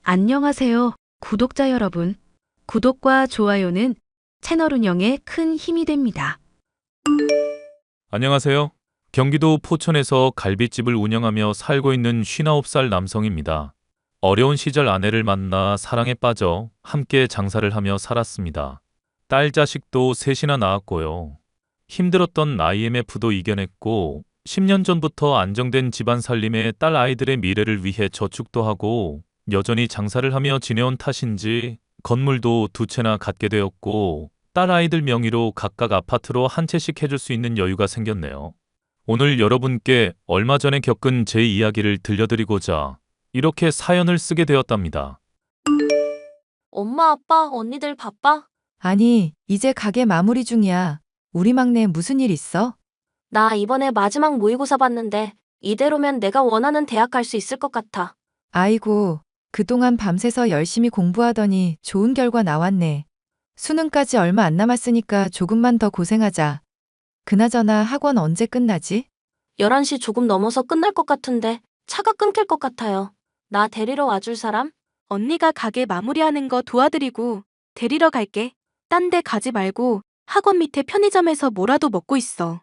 안녕하세요, 구독자 여러분. 구독과 좋아요는 채널 운영에 큰 힘이 됩니다. 안녕하세요. 경기도 포천에서 갈빗집을 운영하며 살고 있는 59살 남성입니다. 어려운 시절 아내를 만나 사랑에 빠져 함께 장사를 하며 살았습니다. 딸 자식도 셋이나 낳았고요. 힘들었던 IMF도 이겨냈고 10년 전부터 안정된 집안 살림에 딸 아이들의 미래를 위해 저축도 하고 여전히 장사를 하며 지내온 탓인지 건물도 두 채나 갖게 되었고 딸 아이들 명의로 각각 아파트로 한 채씩 해줄 수 있는 여유가 생겼네요. 오늘 여러분께 얼마 전에 겪은 제 이야기를 들려드리고자 이렇게 사연을 쓰게 되었답니다. 엄마, 아빠, 언니들 바빠? 아니, 이제 가게 마무리 중이야. 우리 막내 무슨 일 있어? 나 이번에 마지막 모의고사 봤는데 이대로면 내가 원하는 대학 갈 수 있을 것 같아. 아이고, 그동안 밤새서 열심히 공부하더니 좋은 결과 나왔네. 수능까지 얼마 안 남았으니까 조금만 더 고생하자. 그나저나 학원 언제 끝나지? 11시 조금 넘어서 끝날 것 같은데 차가 끊길 것 같아요. 나 데리러 와줄 사람? 언니가 가게 마무리하는 거 도와드리고 데리러 갈게. 딴 데 가지 말고 학원 밑에 편의점에서 뭐라도 먹고 있어.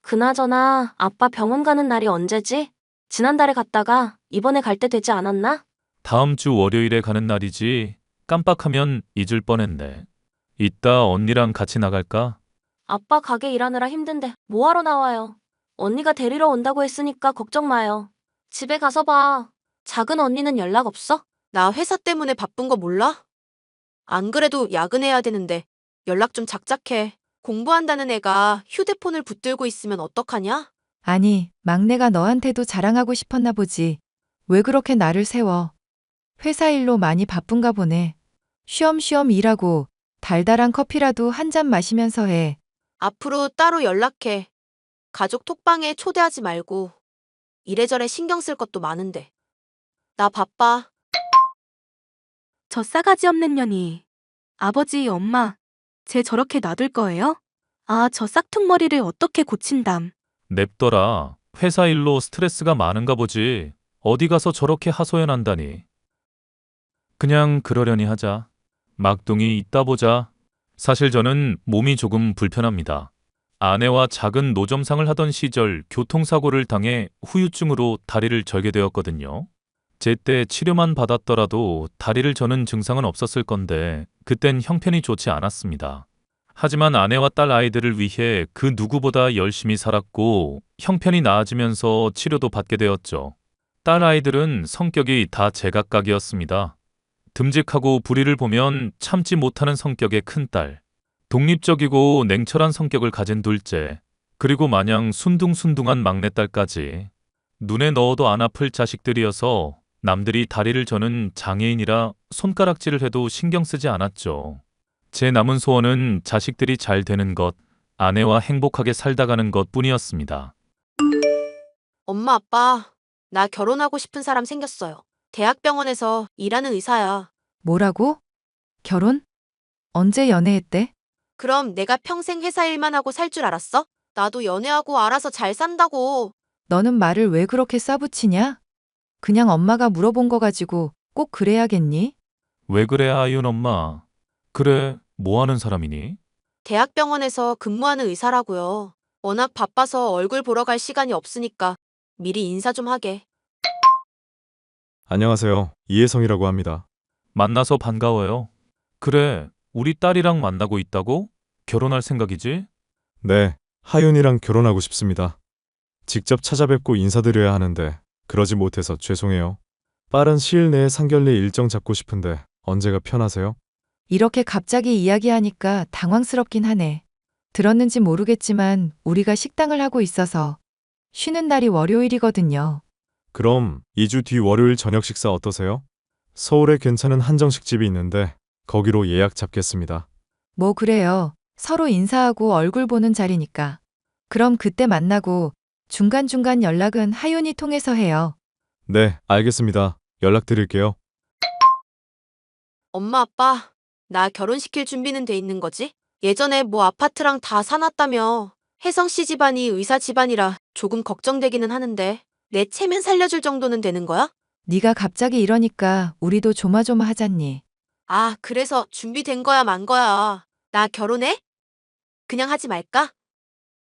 그나저나 아빠 병원 가는 날이 언제지? 지난달에 갔다가 이번에 갈 때 되지 않았나? 다음 주 월요일에 가는 날이지. 깜빡하면 잊을 뻔했네. 이따 언니랑 같이 나갈까? 아빠 가게 일하느라 힘든데 뭐하러 나와요? 언니가 데리러 온다고 했으니까 걱정 마요. 집에 가서 봐. 작은 언니는 연락 없어? 나 회사 때문에 바쁜 거 몰라? 안 그래도 야근해야 되는데 연락 좀 작작해. 공부한다는 애가 휴대폰을 붙들고 있으면 어떡하냐? 아니, 막내가 너한테도 자랑하고 싶었나 보지. 왜 그렇게 나를 세워? 회사 일로 많이 바쁜가 보네. 쉬엄쉬엄 일하고 달달한 커피라도 한 잔 마시면서 해. 앞으로 따로 연락해. 가족 톡방에 초대하지 말고. 이래저래 신경 쓸 것도 많은데. 나 바빠. 저 싸가지 없는 년이. 아버지, 엄마, 쟤 저렇게 놔둘 거예요? 아, 저 싹퉁머리를 어떻게 고친담. 냅둬라. 회사 일로 스트레스가 많은가 보지. 어디 가서 저렇게 하소연한다니. 그냥 그러려니 하자. 막둥이 이따 보자. 사실 저는 몸이 조금 불편합니다. 아내와 작은 노점상을 하던 시절 교통사고를 당해 후유증으로 다리를 절게 되었거든요. 제때 치료만 받았더라도 다리를 저는 증상은 없었을 건데 그땐 형편이 좋지 않았습니다. 하지만 아내와 딸 아이들을 위해 그 누구보다 열심히 살았고 형편이 나아지면서 치료도 받게 되었죠. 딸 아이들은 성격이 다 제각각이었습니다. 듬직하고 불의를 보면 참지 못하는 성격의 큰딸, 독립적이고 냉철한 성격을 가진 둘째, 그리고 마냥 순둥순둥한 막내딸까지. 눈에 넣어도 안 아플 자식들이어서 남들이 다리를 저는 장애인이라 손가락질을 해도 신경 쓰지 않았죠. 제 남은 소원은 자식들이 잘 되는 것, 아내와 행복하게 살다 가는 것 뿐이었습니다. 엄마, 아빠. 나 결혼하고 싶은 사람 생겼어요. 대학병원에서 일하는 의사야. 뭐라고? 결혼? 언제 연애했대? 그럼 내가 평생 회사 일만 하고 살 줄 알았어? 나도 연애하고 알아서 잘 산다고. 너는 말을 왜 그렇게 싸붙이냐? 그냥 엄마가 물어본 거 가지고 꼭 그래야겠니? 왜 그래, 아윤 엄마? 그래, 뭐 하는 사람이니? 대학병원에서 근무하는 의사라고요. 워낙 바빠서 얼굴 보러 갈 시간이 없으니까 미리 인사 좀 하게. 안녕하세요. 이혜성이라고 합니다. 만나서 반가워요. 그래, 우리 딸이랑 만나고 있다고? 결혼할 생각이지? 네, 하윤이랑 결혼하고 싶습니다. 직접 찾아뵙고 인사드려야 하는데 그러지 못해서 죄송해요. 빠른 시일 내에 상견례 일정 잡고 싶은데 언제가 편하세요? 이렇게 갑자기 이야기하니까 당황스럽긴 하네. 들었는지 모르겠지만 우리가 식당을 하고 있어서 쉬는 날이 월요일이거든요. 그럼 2주 뒤 월요일 저녁 식사 어떠세요? 서울에 괜찮은 한정식 집이 있는데 거기로 예약 잡겠습니다. 뭐 그래요. 서로 인사하고 얼굴 보는 자리니까. 그럼 그때 만나고 중간중간 연락은 하윤이 통해서 해요. 네, 알겠습니다. 연락드릴게요. 엄마, 아빠. 나 결혼시킬 준비는 돼 있는 거지? 예전에 뭐 아파트랑 다 사놨다며. 혜성 씨 집안이 의사 집안이라 조금 걱정되기는 하는데 내 체면 살려줄 정도는 되는 거야? 네가 갑자기 이러니까 우리도 조마조마하잖니. 아, 그래서 준비된 거야, 만 거야. 나 결혼해? 그냥 하지 말까?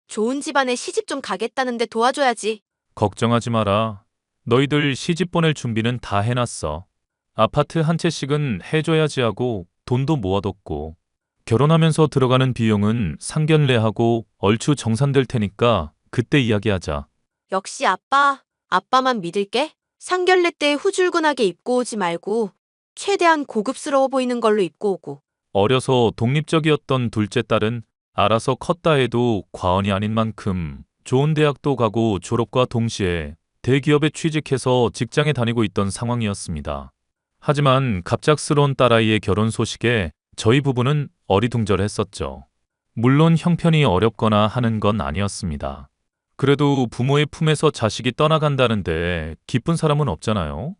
좋은 집안에 시집 좀 가겠다는데 도와줘야지. 걱정하지 마라. 너희들 시집 보낼 준비는 다 해놨어. 아파트 한 채씩은 해줘야지 하고 돈도 모아뒀고 결혼하면서 들어가는 비용은 상견례하고 얼추 정산될 테니까 그때 이야기하자. 역시 아빠. 아빠만 믿을게. 상견례 때 후줄근하게 입고 오지 말고 최대한 고급스러워 보이는 걸로 입고 오고. 어려서 독립적이었던 둘째 딸은 알아서 컸다 해도 과언이 아닌 만큼 좋은 대학도 가고 졸업과 동시에 대기업에 취직해서 직장에 다니고 있던 상황이었습니다. 하지만 갑작스러운 딸아이의 결혼 소식에 저희 부부는 어리둥절했었죠. 물론 형편이 어렵거나 하는 건 아니었습니다. 그래도 부모의 품에서 자식이 떠나간다는데 기쁜 사람은 없잖아요.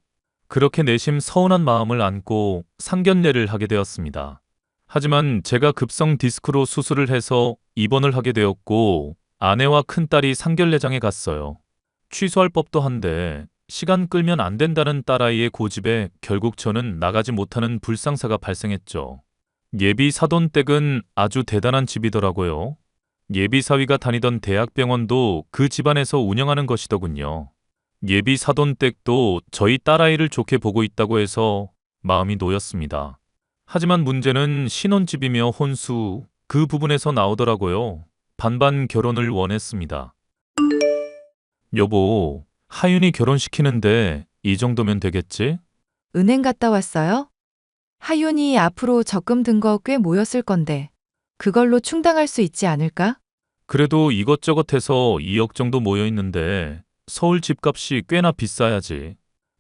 그렇게 내심 서운한 마음을 안고 상견례를 하게 되었습니다. 하지만 제가 급성 디스크로 수술을 해서 입원을 하게 되었고 아내와 큰딸이 상견례장에 갔어요. 취소할 법도 한데 시간 끌면 안 된다는 딸아이의 고집에 결국 저는 나가지 못하는 불상사가 발생했죠. 예비 사돈댁은 아주 대단한 집이더라고요. 예비 사위가 다니던 대학병원도 그 집안에서 운영하는 것이더군요. 예비 사돈댁도 저희 딸아이를 좋게 보고 있다고 해서 마음이 놓였습니다. 하지만 문제는 신혼집이며 혼수 그 부분에서 나오더라고요. 반반 결혼을 원했습니다. 여보, 하윤이 결혼시키는데 이 정도면 되겠지? 은행 갔다 왔어요? 하윤이 앞으로 적금 든 거 꽤 모였을 건데 그걸로 충당할 수 있지 않을까? 그래도 이것저것 해서 2억 정도 모여 있는데 서울 집값이 꽤나 비싸야지.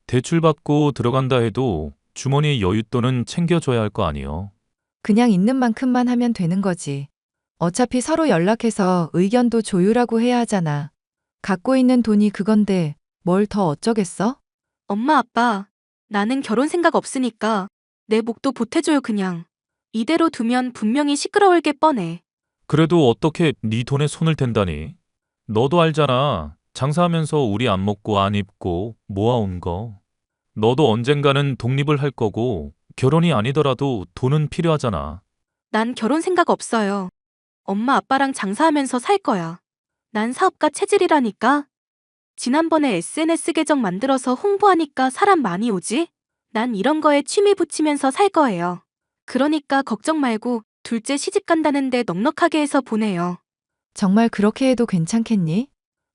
대출 받고 들어간다 해도 주머니에 여윳돈은 챙겨줘야 할 거 아니요. 그냥 있는 만큼만 하면 되는 거지. 어차피 서로 연락해서 의견도 조율하고 해야 하잖아. 갖고 있는 돈이 그건데 뭘 더 어쩌겠어? 엄마, 아빠, 나는 결혼 생각 없으니까 내 목도 보태줘요, 그냥. 이대로 두면 분명히 시끄러울 게 뻔해. 그래도 어떻게 네 돈에 손을 댄다니? 너도 알잖아. 장사하면서 우리 안 먹고 안 입고 모아온 거. 너도 언젠가는 독립을 할 거고 결혼이 아니더라도 돈은 필요하잖아. 난 결혼 생각 없어요. 엄마, 아빠랑 장사하면서 살 거야. 난 사업가 체질이라니까. 지난번에 SNS 계정 만들어서 홍보하니까 사람 많이 오지? 난 이런 거에 취미 붙이면서 살 거예요. 그러니까 걱정 말고 둘째 시집 간다는데 넉넉하게 해서 보내요. 정말 그렇게 해도 괜찮겠니?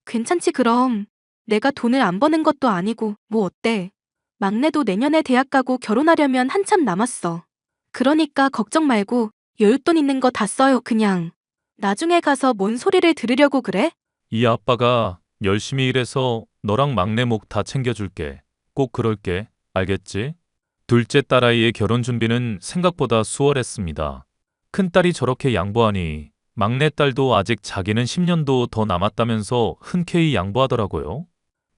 괜찮지 그럼. 내가 돈을 안 버는 것도 아니고 뭐 어때? 막내도 내년에 대학 가고 결혼하려면 한참 남았어. 그러니까 걱정 말고 여윳돈 있는 거 다 써요 그냥. 나중에 가서 뭔 소리를 들으려고 그래? 이 아빠가 열심히 일해서 너랑 막내 목 다 챙겨줄게. 꼭 그럴게. 알겠지? 둘째 딸아이의 결혼 준비는 생각보다 수월했습니다. 큰딸이 저렇게 양보하니 막내딸도 아직 자기는 10년도 더 남았다면서 흔쾌히 양보하더라고요.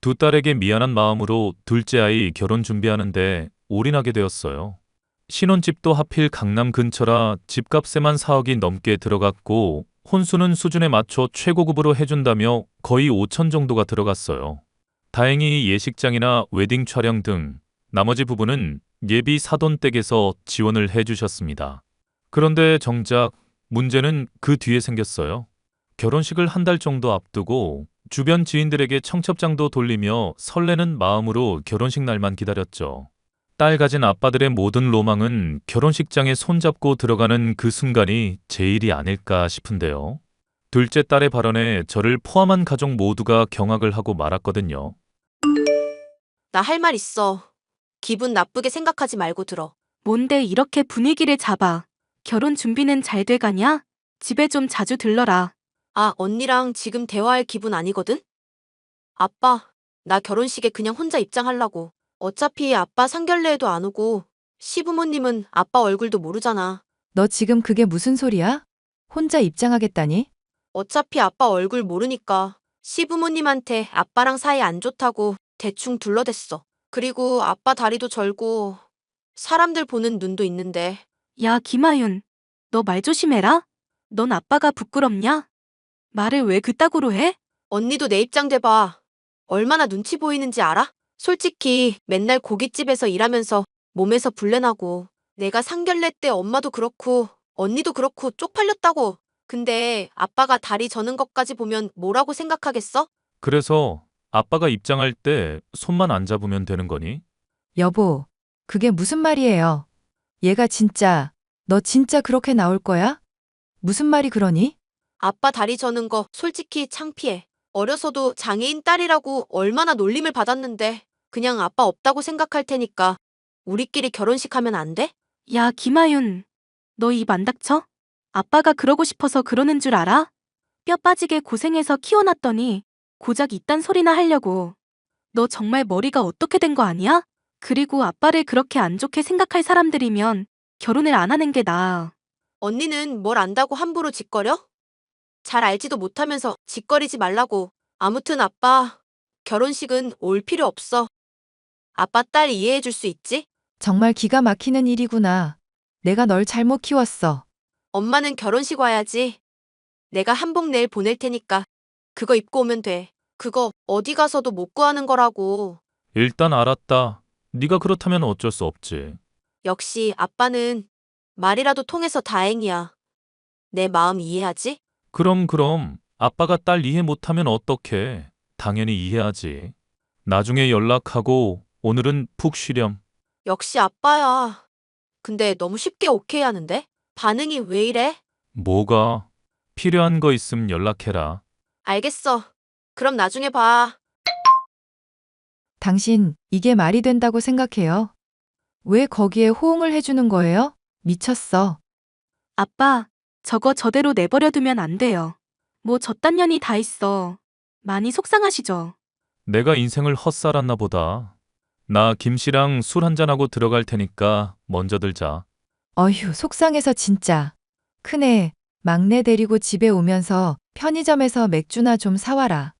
두 딸에게 미안한 마음으로 둘째 아이 결혼 준비하는데 올인하게 되었어요. 신혼집도 하필 강남 근처라 집값에만 4억이 넘게 들어갔고 혼수는 수준에 맞춰 최고급으로 해준다며 거의 5천 정도가 들어갔어요. 다행히 예식장이나 웨딩 촬영 등 나머지 부분은 예비 사돈댁에서 지원을 해주셨습니다. 그런데 정작 문제는 그 뒤에 생겼어요. 결혼식을 한 달 정도 앞두고 주변 지인들에게 청첩장도 돌리며 설레는 마음으로 결혼식 날만 기다렸죠. 딸 가진 아빠들의 모든 로망은 결혼식장에 손잡고 들어가는 그 순간이 제일이 아닐까 싶은데요. 둘째 딸의 발언에 저를 포함한 가족 모두가 경악을 하고 말았거든요. 나 할 말 있어. 기분 나쁘게 생각하지 말고 들어. 뭔데 이렇게 분위기를 잡아. 결혼 준비는 잘 돼가냐? 집에 좀 자주 들러라. 아, 언니랑 지금 대화할 기분 아니거든? 아빠, 나 결혼식에 그냥 혼자 입장하려고. 어차피 아빠 상견례에도 안 오고 시부모님은 아빠 얼굴도 모르잖아. 너 지금 그게 무슨 소리야? 혼자 입장하겠다니? 어차피 아빠 얼굴 모르니까 시부모님한테 아빠랑 사이 안 좋다고 대충 둘러댔어. 그리고 아빠 다리도 절고 사람들 보는 눈도 있는데. 야, 김하윤. 너 말 조심해라. 넌 아빠가 부끄럽냐? 말을 왜 그따구로 해? 언니도 내 입장 돼봐. 얼마나 눈치 보이는지 알아? 솔직히 맨날 고깃집에서 일하면서 몸에서 불내나고 내가 상견례 때 엄마도 그렇고 언니도 그렇고 쪽팔렸다고. 근데 아빠가 다리 저는 것까지 보면 뭐라고 생각하겠어? 그래서 아빠가 입장할 때 손만 안 잡으면 되는 거니? 여보, 그게 무슨 말이에요? 얘가 진짜, 너 진짜 그렇게 나올 거야? 무슨 말이 그러니? 아빠 다리 저는 거 솔직히 창피해. 어려서도 장애인 딸이라고 얼마나 놀림을 받았는데 그냥 아빠 없다고 생각할 테니까 우리끼리 결혼식 하면 안 돼? 야, 김하윤. 너 입 안 닥쳐? 아빠가 그러고 싶어서 그러는 줄 알아? 뼈 빠지게 고생해서 키워놨더니 고작 이딴 소리나 하려고. 너 정말 머리가 어떻게 된 거 아니야? 그리고 아빠를 그렇게 안 좋게 생각할 사람들이면 결혼을 안 하는 게 나아. 언니는 뭘 안다고 함부로 짓거려? 잘 알지도 못하면서 짓거리지 말라고. 아무튼 아빠, 결혼식은 올 필요 없어. 아빠 딸 이해해 줄 수 있지? 정말 기가 막히는 일이구나. 내가 널 잘못 키웠어. 엄마는 결혼식 와야지. 내가 한복 내일 보낼 테니까 그거 입고 오면 돼. 그거 어디 가서도 못 구하는 거라고. 일단 알았다. 네가 그렇다면 어쩔 수 없지. 역시 아빠는 말이라도 통해서 다행이야. 내 마음 이해하지? 그럼 아빠가 딸 이해 못하면 어떡해. 당연히 이해하지. 나중에 연락하고 오늘은 푹 쉬렴. 역시 아빠야. 근데 너무 쉽게 오케이 하는데? 반응이 왜 이래? 뭐가? 필요한 거 있음 연락해라. 알겠어. 그럼 나중에 봐. 당신, 이게 말이 된다고 생각해요? 왜 거기에 호응을 해주는 거예요? 미쳤어. 아빠, 저거 저대로 내버려두면 안 돼요. 뭐 저딴 년이 다 있어. 많이 속상하시죠? 내가 인생을 헛살았나 보다. 나 김씨랑 술 한잔하고 들어갈 테니까 먼저 들자. 어휴, 속상해서 진짜. 큰애, 막내 데리고 집에 오면서 편의점에서 맥주나 좀 사와라.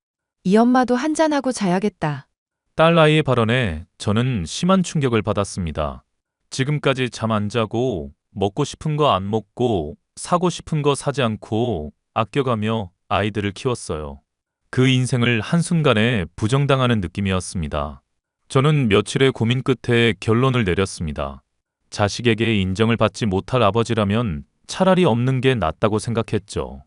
이 엄마도 한잔하고 자야겠다. 딸 아이의 발언에 저는 심한 충격을 받았습니다. 지금까지 잠 안 자고 먹고 싶은 거 안 먹고 사고 싶은 거 사지 않고 아껴가며 아이들을 키웠어요. 그 인생을 한순간에 부정당하는 느낌이었습니다. 저는 며칠의 고민 끝에 결론을 내렸습니다. 자식에게 인정을 받지 못할 아버지라면 차라리 없는 게 낫다고 생각했죠.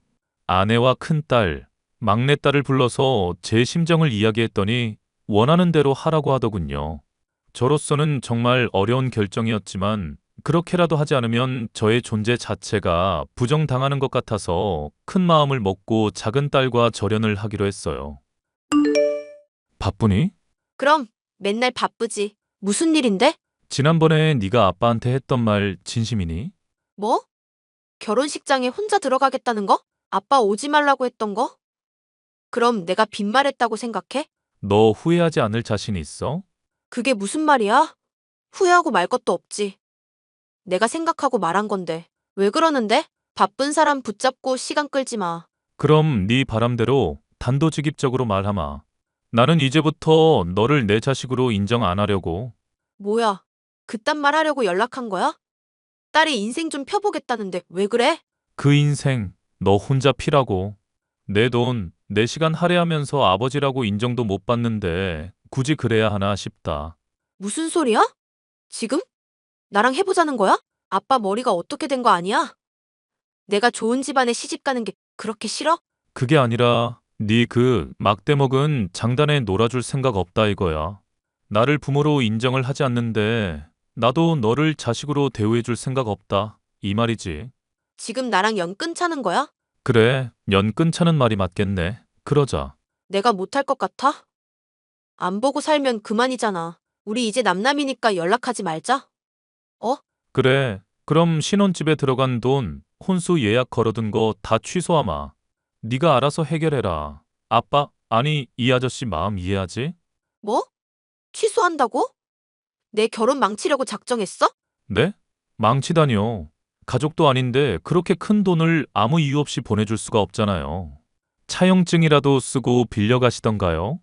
아내와 큰딸, 막내딸을 불러서 제 심정을 이야기했더니 원하는 대로 하라고 하더군요. 저로서는 정말 어려운 결정이었지만 그렇게라도 하지 않으면 저의 존재 자체가 부정당하는 것 같아서 큰 마음을 먹고 작은 딸과 절연을 하기로 했어요. 바쁘니? 그럼 맨날 바쁘지. 무슨 일인데? 지난번에 네가 아빠한테 했던 말 진심이니? 뭐? 결혼식장에 혼자 들어가겠다는 거? 아빠 오지 말라고 했던 거? 그럼 내가 빈말했다고 생각해? 너 후회하지 않을 자신 있어? 그게 무슨 말이야? 후회하고 말 것도 없지. 내가 생각하고 말한 건데. 왜 그러는데? 바쁜 사람 붙잡고 시간 끌지 마. 그럼 네 바람대로 단도직입적으로 말하마. 나는 이제부터 너를 내 자식으로 인정 안 하려고. 뭐야? 그딴 말 하려고 연락한 거야? 딸이 인생 좀 펴보겠다는데 왜 그래? 그 인생 너 혼자 피라고. 내 돈, 내 시간 할애하면서 아버지라고 인정도 못 받는데 굳이 그래야 하나 싶다. 무슨 소리야? 지금? 나랑 해보자는 거야? 아빠 머리가 어떻게 된 거 아니야? 내가 좋은 집안에 시집 가는 게 그렇게 싫어? 그게 아니라 네 그 막대먹은 장단에 놀아줄 생각 없다 이거야. 나를 부모로 인정을 하지 않는데 나도 너를 자식으로 대우해줄 생각 없다. 이 말이지. 지금 나랑 연 끊자는 거야? 그래, 연 끊자는 말이 맞겠네. 그러자. 내가 못할 것 같아? 안 보고 살면 그만이잖아. 우리 이제 남남이니까 연락하지 말자. 그래, 그럼 신혼집에 들어간 돈, 혼수 예약 걸어둔 거 다 취소하마. 네가 알아서 해결해라. 아빠, 아니 이 아저씨 마음 이해하지? 뭐? 취소한다고? 내 결혼 망치려고 작정했어? 네? 망치다니요. 가족도 아닌데 그렇게 큰 돈을 아무 이유 없이 보내줄 수가 없잖아요. 차용증이라도 쓰고 빌려가시던가요?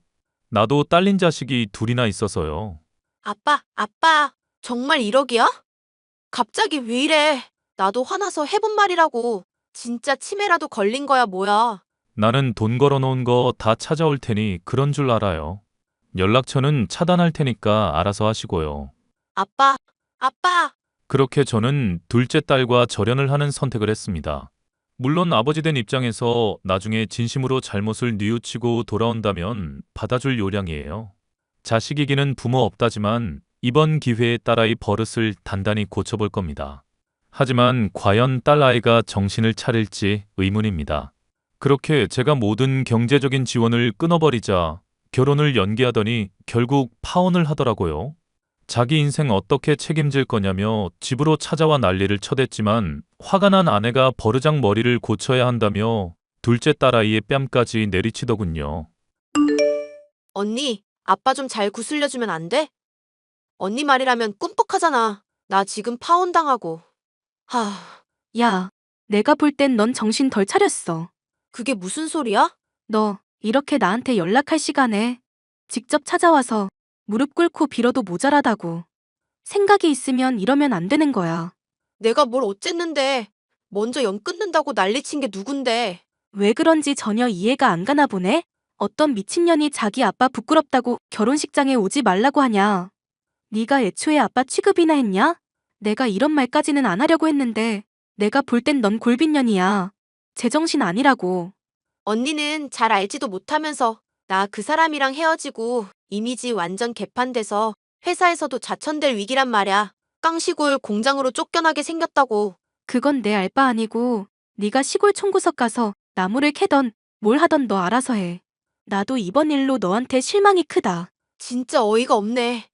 나도 딸린 자식이 둘이나 있어서요. 아빠, 정말 1억이야? 갑자기 왜 이래? 나도 화나서 해본 말이라고. 진짜 치매라도 걸린 거야, 뭐야. 나는 돈 걸어놓은 거 다 찾아올 테니 그런 줄 알아요. 연락처는 차단할 테니까 알아서 하시고요. 아빠, 아빠! 그렇게 저는 둘째 딸과 절연을 하는 선택을 했습니다. 물론 아버지 된 입장에서 나중에 진심으로 잘못을 뉘우치고 돌아온다면 받아줄 요량이에요. 자식이기는 부모 없다지만 이번 기회에 딸아이 버릇을 단단히 고쳐볼 겁니다. 하지만 과연 딸아이가 정신을 차릴지 의문입니다. 그렇게 제가 모든 경제적인 지원을 끊어버리자 결혼을 연기하더니 결국 파혼을 하더라고요. 자기 인생 어떻게 책임질 거냐며 집으로 찾아와 난리를 쳐댔지만 화가 난 아내가 버르장 머리를 고쳐야 한다며 둘째 딸아이의 뺨까지 내리치더군요. 언니, 아빠 좀 잘 구슬려주면 안 돼? 언니 말이라면 꿈뻑하잖아. 나 지금 파혼당하고. 하, 야, 내가 볼 땐 넌 정신 덜 차렸어. 그게 무슨 소리야? 너 이렇게 나한테 연락할 시간에 직접 찾아와서 무릎 꿇고 빌어도 모자라다고. 생각이 있으면 이러면 안 되는 거야. 내가 뭘 어쨌는데. 먼저 연 끊는다고 난리친 게 누군데. 왜 그런지 전혀 이해가 안 가나 보네? 어떤 미친년이 자기 아빠 부끄럽다고 결혼식장에 오지 말라고 하냐? 네가 애초에 아빠 취급이나 했냐? 내가 이런 말까지는 안 하려고 했는데 내가 볼 땐 넌 골빈년이야. 제정신 아니라고. 언니는 잘 알지도 못하면서 나 그 사람이랑 헤어지고 이미지 완전 개판돼서 회사에서도 자천될 위기란 말야. 깡시골 공장으로 쫓겨나게 생겼다고. 그건 내 알 바 아니고 네가 시골 총구석 가서 나무를 캐던 뭘 하던 너 알아서 해. 나도 이번 일로 너한테 실망이 크다. 진짜 어이가 없네.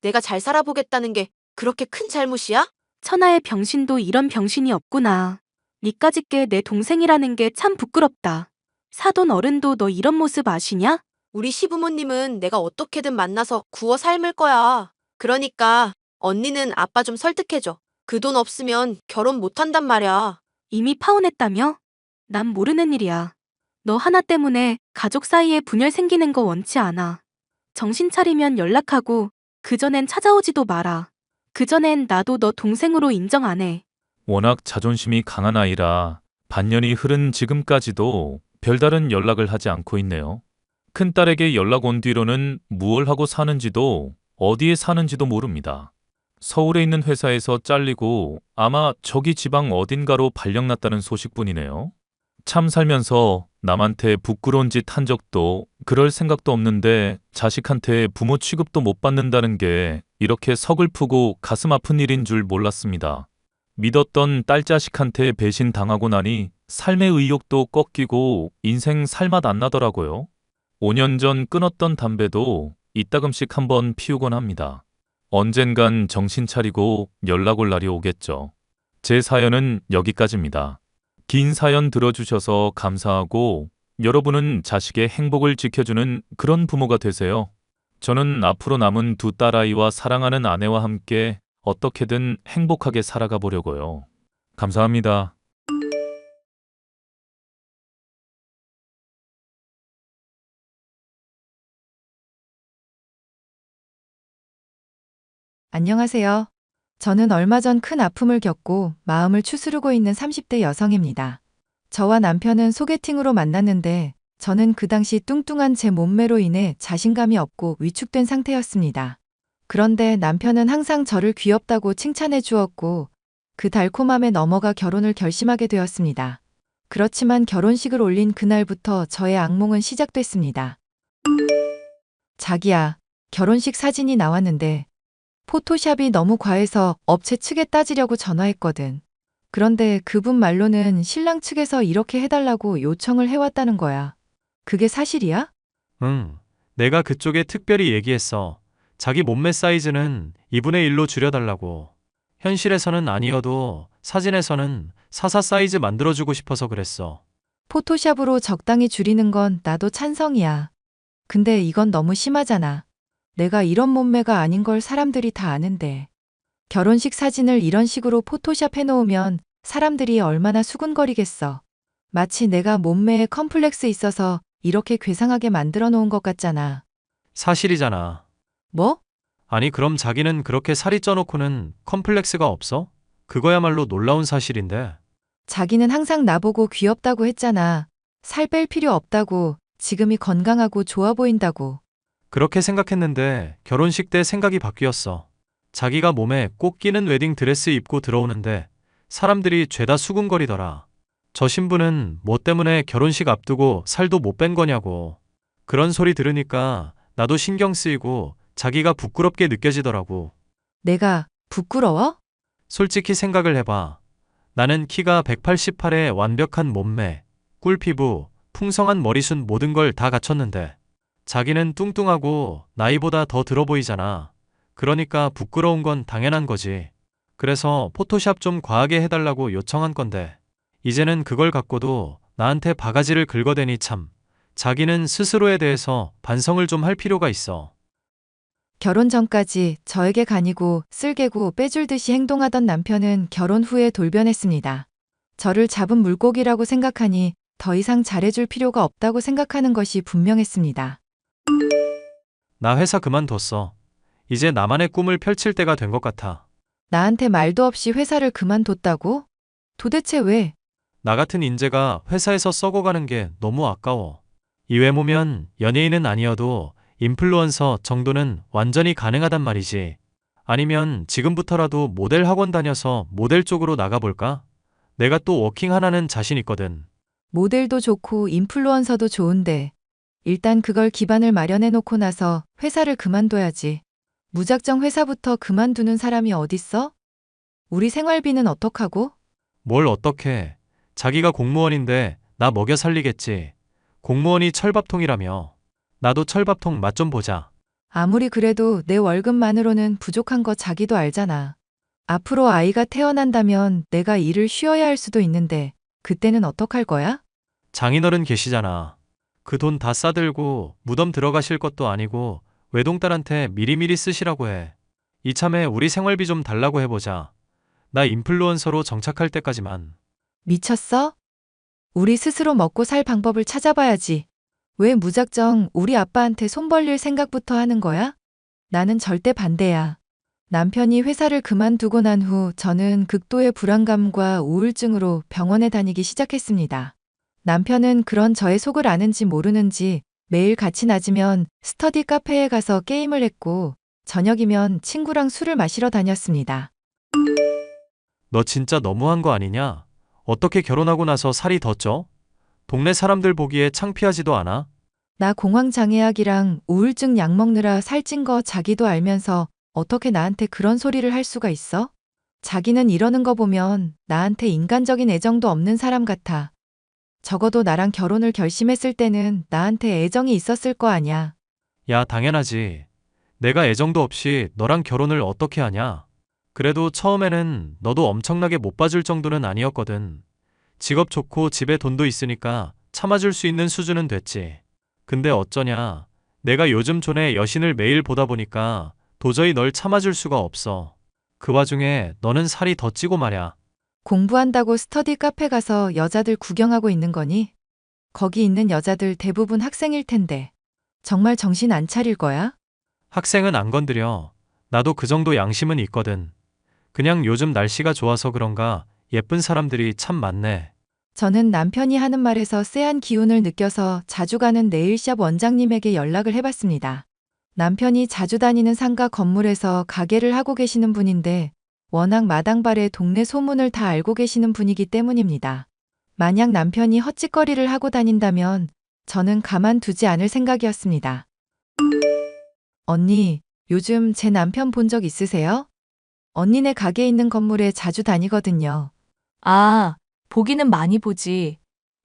내가 잘 살아보겠다는 게 그렇게 큰 잘못이야? 천하의 병신도 이런 병신이 없구나. 니까짓 게 내 동생이라는 게 참 부끄럽다. 사돈 어른도 너 이런 모습 아시냐? 우리 시부모님은 내가 어떻게든 만나서 구워 삶을 거야. 그러니까 언니는 아빠 좀 설득해줘. 그 돈 없으면 결혼 못한단 말이야. 이미 파혼했다며? 난 모르는 일이야. 너 하나 때문에 가족 사이에 분열 생기는 거 원치 않아. 정신 차리면 연락하고 그전엔 찾아오지도 마라. 그전엔 나도 너 동생으로 인정 안 해. 워낙 자존심이 강한 아이라 반년이 흐른 지금까지도 별다른 연락을 하지 않고 있네요. 큰딸에게 연락 온 뒤로는 무얼 하고 사는지도 어디에 사는지도 모릅니다. 서울에 있는 회사에서 잘리고 아마 저기 지방 어딘가로 발령났다는 소식뿐이네요. 참 살면서 남한테 부끄러운 짓 한 적도 그럴 생각도 없는데 자식한테 부모 취급도 못 받는다는 게 이렇게 서글프고 가슴 아픈 일인 줄 몰랐습니다. 믿었던 딸 자식한테 배신당하고 나니 삶의 의욕도 꺾이고 인생 살맛 안 나더라고요. 5년 전 끊었던 담배도 이따금씩 한번 피우곤 합니다. 언젠간 정신 차리고 연락 올 날이 오겠죠. 제 사연은 여기까지입니다. 긴 사연 들어주셔서 감사하고 여러분은 자식의 행복을 지켜주는 그런 부모가 되세요. 저는 앞으로 남은 두 딸아이와 사랑하는 아내와 함께 어떻게든 행복하게 살아가 보려고요. 감사합니다. 안녕하세요. 저는 얼마 전 큰 아픔을 겪고 마음을 추스르고 있는 30대 여성입니다. 저와 남편은 소개팅으로 만났는데 저는 그 당시 뚱뚱한 제 몸매로 인해 자신감이 없고 위축된 상태였습니다. 그런데 남편은 항상 저를 귀엽다고 칭찬해 주었고 그 달콤함에 넘어가 결혼을 결심하게 되었습니다. 그렇지만 결혼식을 올린 그날부터 저의 악몽은 시작됐습니다. 자기야, 결혼식 사진이 나왔는데 포토샵이 너무 과해서 업체 측에 따지려고 전화했거든. 그런데 그분 말로는 신랑 측에서 이렇게 해달라고 요청을 해왔다는 거야. 그게 사실이야? 응, 내가 그쪽에 특별히 얘기했어. 자기 몸매 사이즈는 2분의 1로 줄여달라고. 현실에서는 아니어도 사진에서는 44 사이즈 만들어주고 싶어서 그랬어. 포토샵으로 적당히 줄이는 건 나도 찬성이야. 근데 이건 너무 심하잖아. 내가 이런 몸매가 아닌 걸 사람들이 다 아는데. 결혼식 사진을 이런 식으로 포토샵 해놓으면 사람들이 얼마나 수군거리겠어. 마치 내가 몸매에 컴플렉스 있어서 이렇게 괴상하게 만들어 놓은 것 같잖아. 사실이잖아. 뭐? 아니 그럼 자기는 그렇게 살이 쪄놓고는 컴플렉스가 없어? 그거야말로 놀라운 사실인데. 자기는 항상 나보고 귀엽다고 했잖아. 살 뺄 필요 없다고, 지금이 건강하고 좋아 보인다고. 그렇게 생각했는데 결혼식 때 생각이 바뀌었어. 자기가 몸에 꼭 끼는 웨딩 드레스 입고 들어오는데 사람들이 죄다 수군거리더라. 저 신부는 뭐 때문에 결혼식 앞두고 살도 못 뺀 거냐고. 그런 소리 들으니까 나도 신경 쓰이고 자기가 부끄럽게 느껴지더라고. 내가 부끄러워? 솔직히 생각을 해봐. 나는 키가 188에 완벽한 몸매, 꿀피부, 풍성한 머리숱 모든 걸 다 갖췄는데 자기는 뚱뚱하고 나이보다 더 들어 보이잖아. 그러니까 부끄러운 건 당연한 거지. 그래서 포토샵 좀 과하게 해달라고 요청한 건데 이제는 그걸 갖고도 나한테 바가지를 긁어대니 참. 자기는 스스로에 대해서 반성을 좀 할 필요가 있어. 결혼 전까지 저에게 간이고 쓸개고 빼줄듯이 행동하던 남편은 결혼 후에 돌변했습니다. 저를 잡은 물고기라고 생각하니 더 이상 잘해줄 필요가 없다고 생각하는 것이 분명했습니다. 나 회사 그만뒀어. 이제 나만의 꿈을 펼칠 때가 된 것 같아. 나한테 말도 없이 회사를 그만뒀다고? 도대체 왜? 나 같은 인재가 회사에서 썩어가는 게 너무 아까워. 이 외모면 연예인은 아니어도 인플루언서 정도는 완전히 가능하단 말이지. 아니면 지금부터라도 모델 학원 다녀서 모델 쪽으로 나가볼까? 내가 또 워킹 하나는 자신 있거든. 모델도 좋고 인플루언서도 좋은데 일단 그걸 기반을 마련해 놓고 나서 회사를 그만둬야지. 무작정 회사부터 그만두는 사람이 어딨어? 우리 생활비는 어떡하고? 뭘 어떡해. 자기가 공무원인데 나 먹여 살리겠지. 공무원이 철밥통이라며. 나도 철밥통 맛 좀 보자. 아무리 그래도 내 월급만으로는 부족한 거 자기도 알잖아. 앞으로 아이가 태어난다면 내가 일을 쉬어야 할 수도 있는데 그때는 어떡할 거야? 장인어른 계시잖아. 그 돈 다 싸들고 무덤 들어가실 것도 아니고 외동딸한테 미리미리 쓰시라고 해. 이참에 우리 생활비 좀 달라고 해보자. 나 인플루언서로 정착할 때까지만. 미쳤어? 우리 스스로 먹고 살 방법을 찾아봐야지. 왜 무작정 우리 아빠한테 손 벌릴 생각부터 하는 거야? 나는 절대 반대야. 남편이 회사를 그만두고 난 후 저는 극도의 불안감과 우울증으로 병원에 다니기 시작했습니다. 남편은 그런 저의 속을 아는지 모르는지 매일 같이 낮이면 스터디 카페에 가서 게임을 했고 저녁이면 친구랑 술을 마시러 다녔습니다. 너 진짜 너무한 거 아니냐? 어떻게 결혼하고 나서 살이 더 쪄? 동네 사람들 보기에 창피하지도 않아? 나 공황장애약이랑 우울증 약 먹느라 살찐 거 자기도 알면서 어떻게 나한테 그런 소리를 할 수가 있어? 자기는 이러는 거 보면 나한테 인간적인 애정도 없는 사람 같아. 적어도 나랑 결혼을 결심했을 때는 나한테 애정이 있었을 거 아냐. 야, 당연하지. 내가 애정도 없이 너랑 결혼을 어떻게 하냐? 그래도 처음에는 너도 엄청나게 못 봐줄 정도는 아니었거든. 직업 좋고 집에 돈도 있으니까 참아줄 수 있는 수준은 됐지. 근데 어쩌냐. 내가 요즘 존의 여신을 매일 보다 보니까 도저히 널 참아줄 수가 없어. 그 와중에 너는 살이 더 찌고 말야. 공부한다고 스터디 카페 가서 여자들 구경하고 있는 거니? 거기 있는 여자들 대부분 학생일 텐데. 정말 정신 안 차릴 거야? 학생은 안 건드려. 나도 그 정도 양심은 있거든. 그냥 요즘 날씨가 좋아서 그런가 예쁜 사람들이 참 많네. 저는 남편이 하는 말에서 쎄한 기운을 느껴서 자주 가는 네일샵 원장님에게 연락을 해봤습니다. 남편이 자주 다니는 상가 건물에서 가게를 하고 계시는 분인데 워낙 마당발의 동네 소문을 다 알고 계시는 분이기 때문입니다. 만약 남편이 헛짓거리를 하고 다닌다면 저는 가만두지 않을 생각이었습니다. 언니, 요즘 제 남편 본 적 있으세요? 언니네 가게 있는 건물에 자주 다니거든요. 아, 보기는 많이 보지.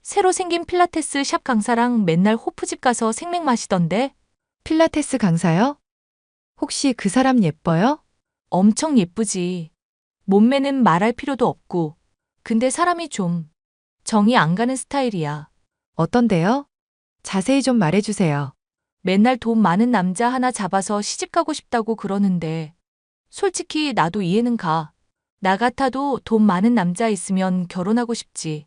새로 생긴 필라테스 샵 강사랑 맨날 호프집 가서 생맥 마시던데? 필라테스 강사요? 혹시 그 사람 예뻐요? 엄청 예쁘지. 몸매는 말할 필요도 없고. 근데 사람이 좀 정이 안 가는 스타일이야. 어떤데요? 자세히 좀 말해주세요. 맨날 돈 많은 남자 하나 잡아서 시집 가고 싶다고 그러는데 솔직히 나도 이해는 가. 나 같아도 돈 많은 남자 있으면 결혼하고 싶지.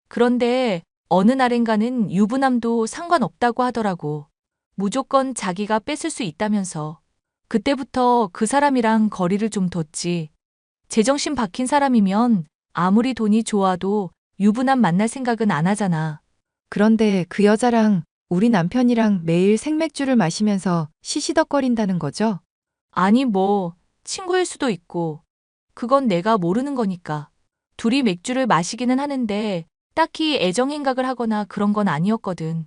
그런데 어느 날엔가는 유부남도 상관없다고 하더라고. 무조건 자기가 뺏을 수 있다면서. 그때부터 그 사람이랑 거리를 좀 뒀지. 제정신 박힌 사람이면 아무리 돈이 좋아도 유부남 만날 생각은 안 하잖아. 그런데 그 여자랑 우리 남편이랑 매일 생맥주를 마시면서 시시덕거린다는 거죠? 아니, 뭐, 친구일 수도 있고. 그건 내가 모르는 거니까. 둘이 맥주를 마시기는 하는데, 딱히 애정 행각을 하거나 그런 건 아니었거든.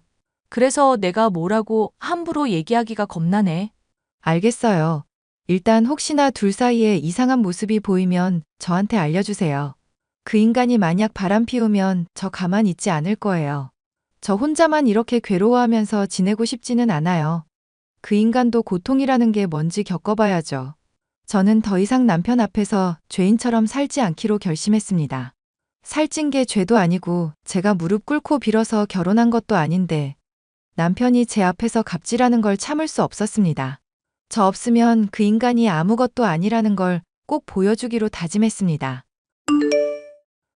그래서 내가 뭐라고 함부로 얘기하기가 겁나네. 알겠어요. 일단 혹시나 둘 사이에 이상한 모습이 보이면 저한테 알려주세요. 그 인간이 만약 바람 피우면 저 가만 있지 않을 거예요. 저 혼자만 이렇게 괴로워하면서 지내고 싶지는 않아요. 그 인간도 고통이라는 게 뭔지 겪어봐야죠. 저는 더 이상 남편 앞에서 죄인처럼 살지 않기로 결심했습니다. 살찐 게 죄도 아니고 제가 무릎 꿇고 빌어서 결혼한 것도 아닌데 남편이 제 앞에서 갑질하는 걸 참을 수 없었습니다. 저 없으면 그 인간이 아무것도 아니라는 걸 꼭 보여주기로 다짐했습니다.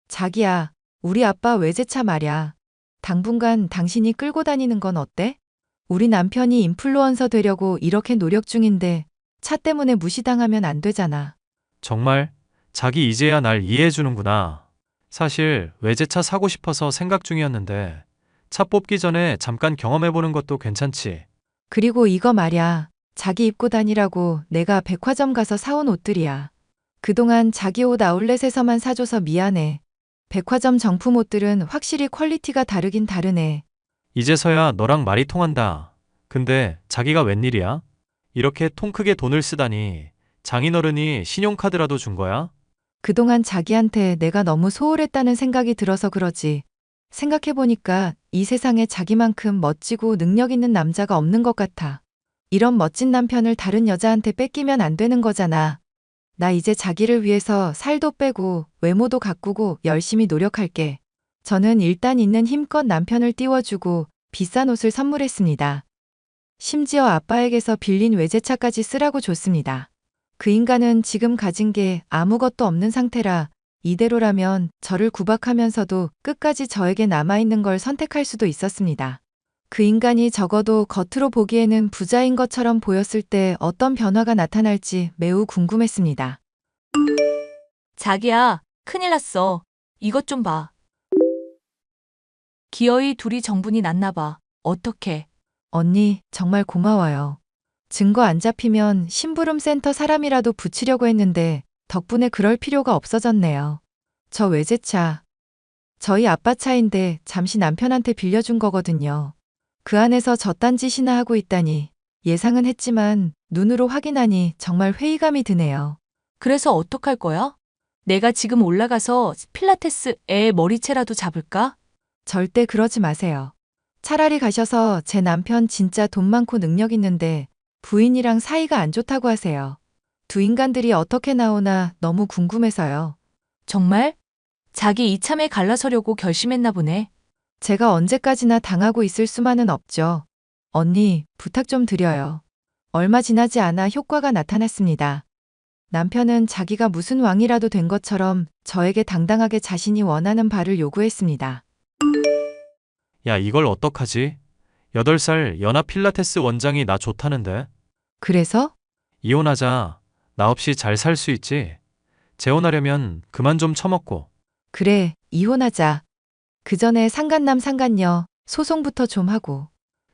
자기야, 우리 아빠 외제차 말야. 당분간 당신이 끌고 다니는 건 어때? 우리 남편이 인플루언서 되려고 이렇게 노력 중인데 차 때문에 무시당하면 안 되잖아. 정말? 자기 이제야 날 이해해주는구나. 사실 외제차 사고 싶어서 생각 중이었는데 차 뽑기 전에 잠깐 경험해보는 것도 괜찮지. 그리고 이거 말야. 자기 입고 다니라고 내가 백화점 가서 사온 옷들이야. 그동안 자기 옷 아울렛에서만 사줘서 미안해. 백화점 정품 옷들은 확실히 퀄리티가 다르긴 다르네. 이제서야 너랑 말이 통한다. 근데 자기가 웬일이야? 이렇게 통 크게 돈을 쓰다니. 장인어른이 신용카드라도 준 거야? 그동안 자기한테 내가 너무 소홀했다는 생각이 들어서 그러지. 생각해보니까 이 세상에 자기만큼 멋지고 능력 있는 남자가 없는 것 같아. 이런 멋진 남편을 다른 여자한테 뺏기면 안 되는 거잖아. 나 이제 자기를 위해서 살도 빼고 외모도 가꾸고 열심히 노력할게. 저는 일단 있는 힘껏 남편을 띄워주고 비싼 옷을 선물했습니다. 심지어 아빠에게서 빌린 외제차까지 쓰라고 줬습니다. 그 인간은 지금 가진 게 아무것도 없는 상태라 이대로라면 저를 구박하면서도 끝까지 저에게 남아있는 걸 선택할 수도 있었습니다. 그 인간이 적어도 겉으로 보기에는 부자인 것처럼 보였을 때 어떤 변화가 나타날지 매우 궁금했습니다. 자기야, 큰일 났어. 이것 좀 봐. 기어이 둘이 정분이 났나 봐. 어떡해. 언니, 정말 고마워요. 증거 안 잡히면 심부름 센터 사람이라도 붙이려고 했는데 덕분에 그럴 필요가 없어졌네요. 저 외제차. 저희 아빠 차인데 잠시 남편한테 빌려준 거거든요. 그 안에서 저딴 짓이나 하고 있다니 예상은 했지만 눈으로 확인하니 정말 회의감이 드네요. 그래서 어떡할 거야? 내가 지금 올라가서 필라테스 애 머리채라도 잡을까? 절대 그러지 마세요. 차라리 가셔서 제 남편 진짜 돈 많고 능력 있는데 부인이랑 사이가 안 좋다고 하세요. 두 인간들이 어떻게 나오나 너무 궁금해서요. 정말? 자기 이참에 갈라서려고 결심했나 보네. 제가 언제까지나 당하고 있을 수만은 없죠. 언니, 부탁 좀 드려요. 얼마 지나지 않아 효과가 나타났습니다. 남편은 자기가 무슨 왕이라도 된 것처럼 저에게 당당하게 자신이 원하는 바를 요구했습니다. 야, 이걸 어떡하지? 8살 연하 필라테스 원장이 나 좋다는데. 그래서? 이혼하자. 나 없이 잘 살 수 있지? 재혼하려면 그만 좀 처먹고. 그래, 이혼하자. 그 전에 상간남 상간녀 소송부터 좀 하고.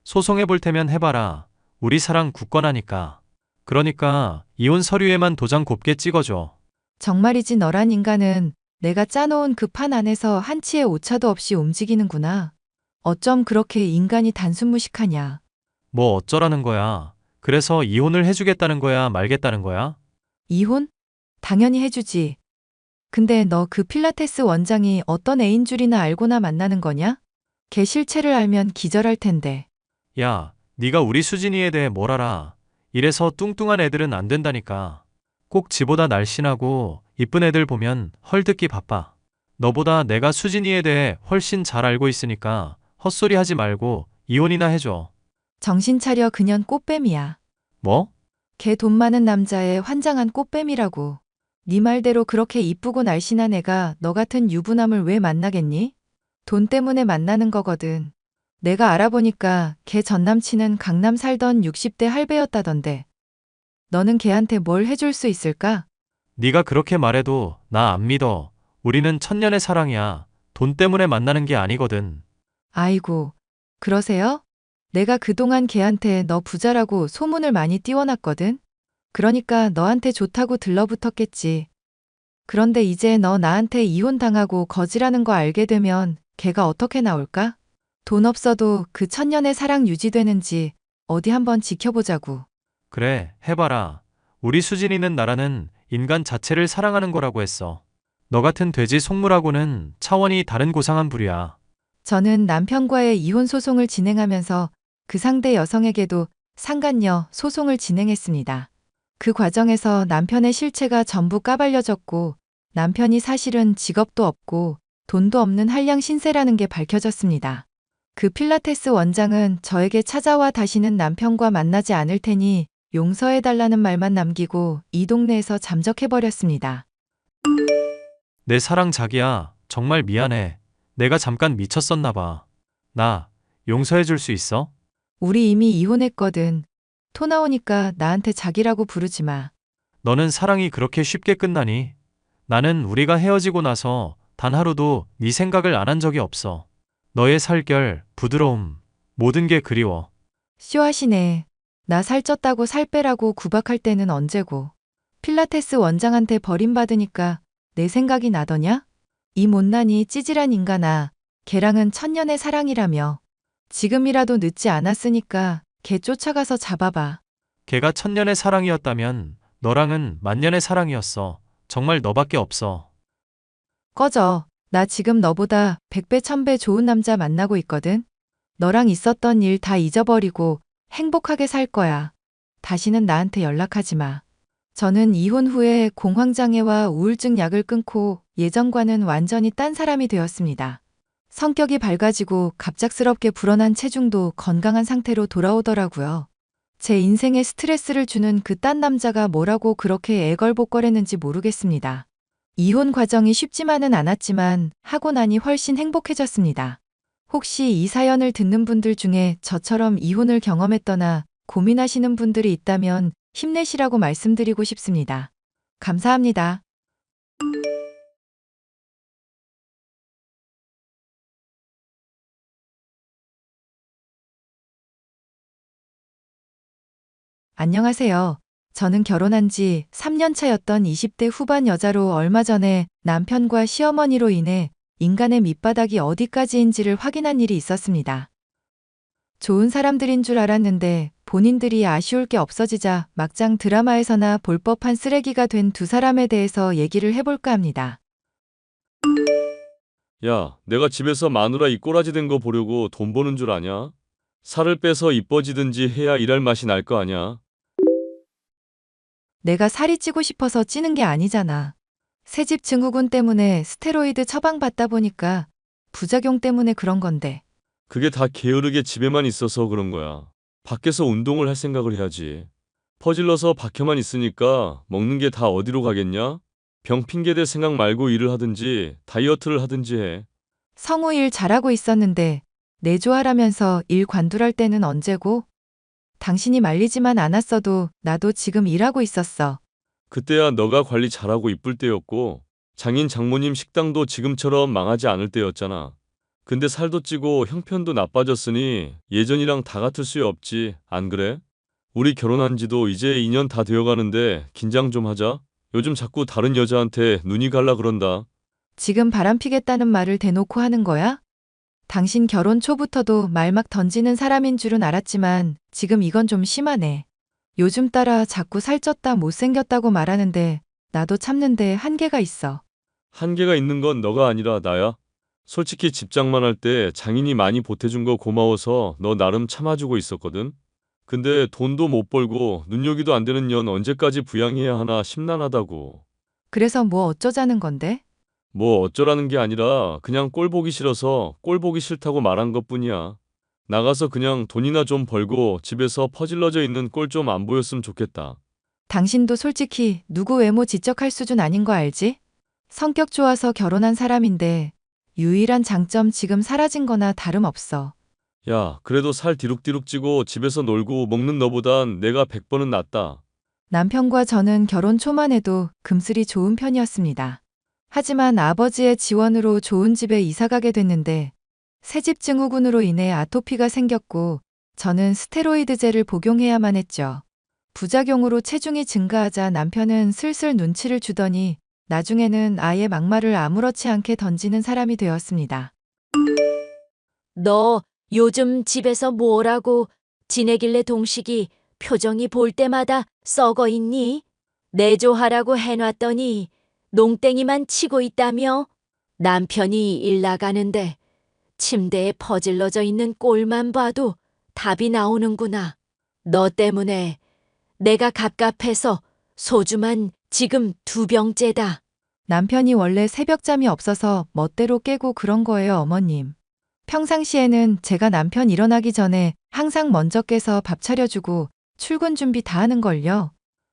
소송해 볼 테면 해봐라. 우리 사랑 굳건하니까. 그러니까 이혼 서류에만 도장 곱게 찍어줘. 정말이지 너란 인간은 내가 짜놓은 그 판 안에서 한치의 오차도 없이 움직이는구나. 어쩜 그렇게 인간이 단순무식하냐. 뭐 어쩌라는 거야. 그래서 이혼을 해주겠다는 거야, 말겠다는 거야? 이혼? 당연히 해주지. 근데 너 그 필라테스 원장이 어떤 애인 줄이나 알고나 만나는 거냐? 걔 실체를 알면 기절할 텐데. 야, 네가 우리 수진이에 대해 뭘 알아? 이래서 뚱뚱한 애들은 안 된다니까. 꼭 지보다 날씬하고 이쁜 애들 보면 헐뜯기 바빠. 너보다 내가 수진이에 대해 훨씬 잘 알고 있으니까 헛소리 하지 말고 이혼이나 해줘. 정신 차려 그년 꽃뱀이야. 뭐? 걔 돈 많은 남자의 환장한 꽃뱀이라고. 네 말대로 그렇게 이쁘고 날씬한 애가 너 같은 유부남을 왜 만나겠니? 돈 때문에 만나는 거거든. 내가 알아보니까 걔 전남친은 강남 살던 60대 할배였다던데. 너는 걔한테 뭘 해줄 수 있을까? 네가 그렇게 말해도 나 안 믿어. 우리는 천년의 사랑이야. 돈 때문에 만나는 게 아니거든. 아이고, 그러세요? 내가 그동안 걔한테 너 부자라고 소문을 많이 띄워놨거든? 그러니까 너한테 좋다고 들러붙었겠지. 그런데 이제 너 나한테 이혼당하고 거지라는 거 알게 되면 걔가 어떻게 나올까? 돈 없어도 그 천년의 사랑 유지되는지 어디 한번 지켜보자고. 그래, 해봐라. 우리 수진이는 나라는 인간 자체를 사랑하는 거라고 했어. 너 같은 돼지 속물하고는 차원이 다른 고상한 부류야. 저는 남편과의 이혼 소송을 진행하면서 그 상대 여성에게도 상간녀 소송을 진행했습니다. 그 과정에서 남편의 실체가 전부 까발려졌고 남편이 사실은 직업도 없고 돈도 없는 한량 신세라는 게 밝혀졌습니다. 그 필라테스 원장은 저에게 찾아와 다시는 남편과 만나지 않을 테니 용서해달라는 말만 남기고 이 동네에서 잠적해버렸습니다. 내 사랑 자기야, 정말 미안해. 내가 잠깐 미쳤었나 봐. 나 용서해 줄 수 있어? 우리 이미 이혼했거든. 토 나오니까 나한테 자기라고 부르지 마. 너는 사랑이 그렇게 쉽게 끝나니? 나는 우리가 헤어지고 나서 단 하루도 네 생각을 안 한 적이 없어. 너의 살결, 부드러움, 모든 게 그리워. 쇼하시네. 나 살쪘다고 살 빼라고 구박할 때는 언제고. 필라테스 원장한테 버림받으니까 내 생각이 나더냐? 이 못난이 찌질한 인간아. 걔랑은 천년의 사랑이라며. 지금이라도 늦지 않았으니까 걔 쫓아가서 잡아봐. 걔가 천년의 사랑이었다면 너랑은 만년의 사랑이었어. 정말 너밖에 없어. 꺼져. 나 지금 너보다 100배 1000배 좋은 남자 만나고 있거든. 너랑 있었던 일 다 잊어버리고 행복하게 살 거야. 다시는 나한테 연락하지 마. 저는 이혼 후에 공황장애와 우울증 약을 끊고 예전과는 완전히 딴 사람이 되었습니다. 성격이 밝아지고 갑작스럽게 불어난 체중도 건강한 상태로 돌아오더라고요. 제 인생에 스트레스를 주는 그 딴 남자가 뭐라고 그렇게 애걸복걸했는지 모르겠습니다. 이혼 과정이 쉽지만은 않았지만 하고 나니 훨씬 행복해졌습니다. 혹시 이 사연을 듣는 분들 중에 저처럼 이혼을 경험했거나 고민하시는 분들이 있다면 힘내시라고 말씀드리고 싶습니다. 감사합니다. 안녕하세요. 저는 결혼한 지 3년 차였던 20대 후반 여자로 얼마 전에 남편과 시어머니로 인해 인간의 밑바닥이 어디까지인지를 확인한 일이 있었습니다. 좋은 사람들인 줄 알았는데 본인들이 아쉬울 게 없어지자 막장 드라마에서나 볼 법한 쓰레기가 된 두 사람에 대해서 얘기를 해볼까 합니다. 야, 내가 집에서 마누라 이 꼬라지 된 거 보려고 돈 버는 줄 아냐? 살을 빼서 이뻐지든지 해야 일할 맛이 날 거 아냐? 내가 살이 찌고 싶어서 찌는 게 아니잖아. 새집 증후군 때문에 스테로이드 처방받다 보니까 부작용 때문에 그런 건데. 그게 다 게으르게 집에만 있어서 그런 거야. 밖에서 운동을 할 생각을 해야지. 퍼질러서 박혀만 있으니까 먹는 게 다 어디로 가겠냐? 병 핑계 댈 생각 말고 일을 하든지 다이어트를 하든지 해. 성우 일 잘하고 있었는데 내조하라면서 일 관둘할 때는 언제고? 당신이 말리지만 않았어도 나도 지금 일하고 있었어. 그때야 너가 관리 잘하고 이쁠 때였고 장인 장모님 식당도 지금처럼 망하지 않을 때였잖아. 근데 살도 찌고 형편도 나빠졌으니 예전이랑 다 같을 수 없지, 안 그래? 우리 결혼한 지도 이제 2년 다 되어가는데 긴장 좀 하자. 요즘 자꾸 다른 여자한테 눈이 갈라 그런다. 지금 바람 피겠다는 말을 대놓고 하는 거야? 당신 결혼 초부터도 말 막 던지는 사람인 줄은 알았지만 지금 이건 좀 심하네. 요즘 따라 자꾸 살쪘다 못생겼다고 말하는데 나도 참는데 한계가 있어. 한계가 있는 건 너가 아니라 나야. 솔직히 집장만 할 때 장인이 많이 보태준 거 고마워서 너 나름 참아주고 있었거든. 근데 돈도 못 벌고 눈요기도 안 되는 년 언제까지 부양해야 하나 심란하다고. 그래서 뭐 어쩌자는 건데? 뭐 어쩌라는 게 아니라 그냥 꼴 보기 싫어서 꼴 보기 싫다고 말한 것뿐이야. 나가서 그냥 돈이나 좀 벌고 집에서 퍼질러져 있는 꼴 좀 안 보였으면 좋겠다. 당신도 솔직히 누구 외모 지적할 수준 아닌 거 알지? 성격 좋아서 결혼한 사람인데 유일한 장점 지금 사라진 거나 다름없어. 야, 그래도 살 디룩디룩 찌고 집에서 놀고 먹는 너보단 내가 100번은 낫다. 남편과 저는 결혼 초만 해도 금슬이 좋은 편이었습니다. 하지만 아버지의 지원으로 좋은 집에 이사 가게 됐는데 새집 증후군으로 인해 아토피가 생겼고 저는 스테로이드제를 복용해야만 했죠. 부작용으로 체중이 증가하자 남편은 슬슬 눈치를 주더니 나중에는 아예 막말을 아무렇지 않게 던지는 사람이 되었습니다. 너 요즘 집에서 뭐라고 지내길래 동식이 표정이 볼 때마다 썩어 있니? 내조하라고 해놨더니 농땡이만 치고 있다며? 남편이 일 나가는데 침대에 퍼질러져 있는 꼴만 봐도 답이 나오는구나. 너 때문에 내가 갑갑해서 소주만 지금 2병째다. 남편이 원래 새벽잠이 없어서 멋대로 깨고 그런 거예요, 어머님. 평상시에는 제가 남편 일어나기 전에 항상 먼저 깨서 밥 차려주고 출근 준비 다 하는 걸요.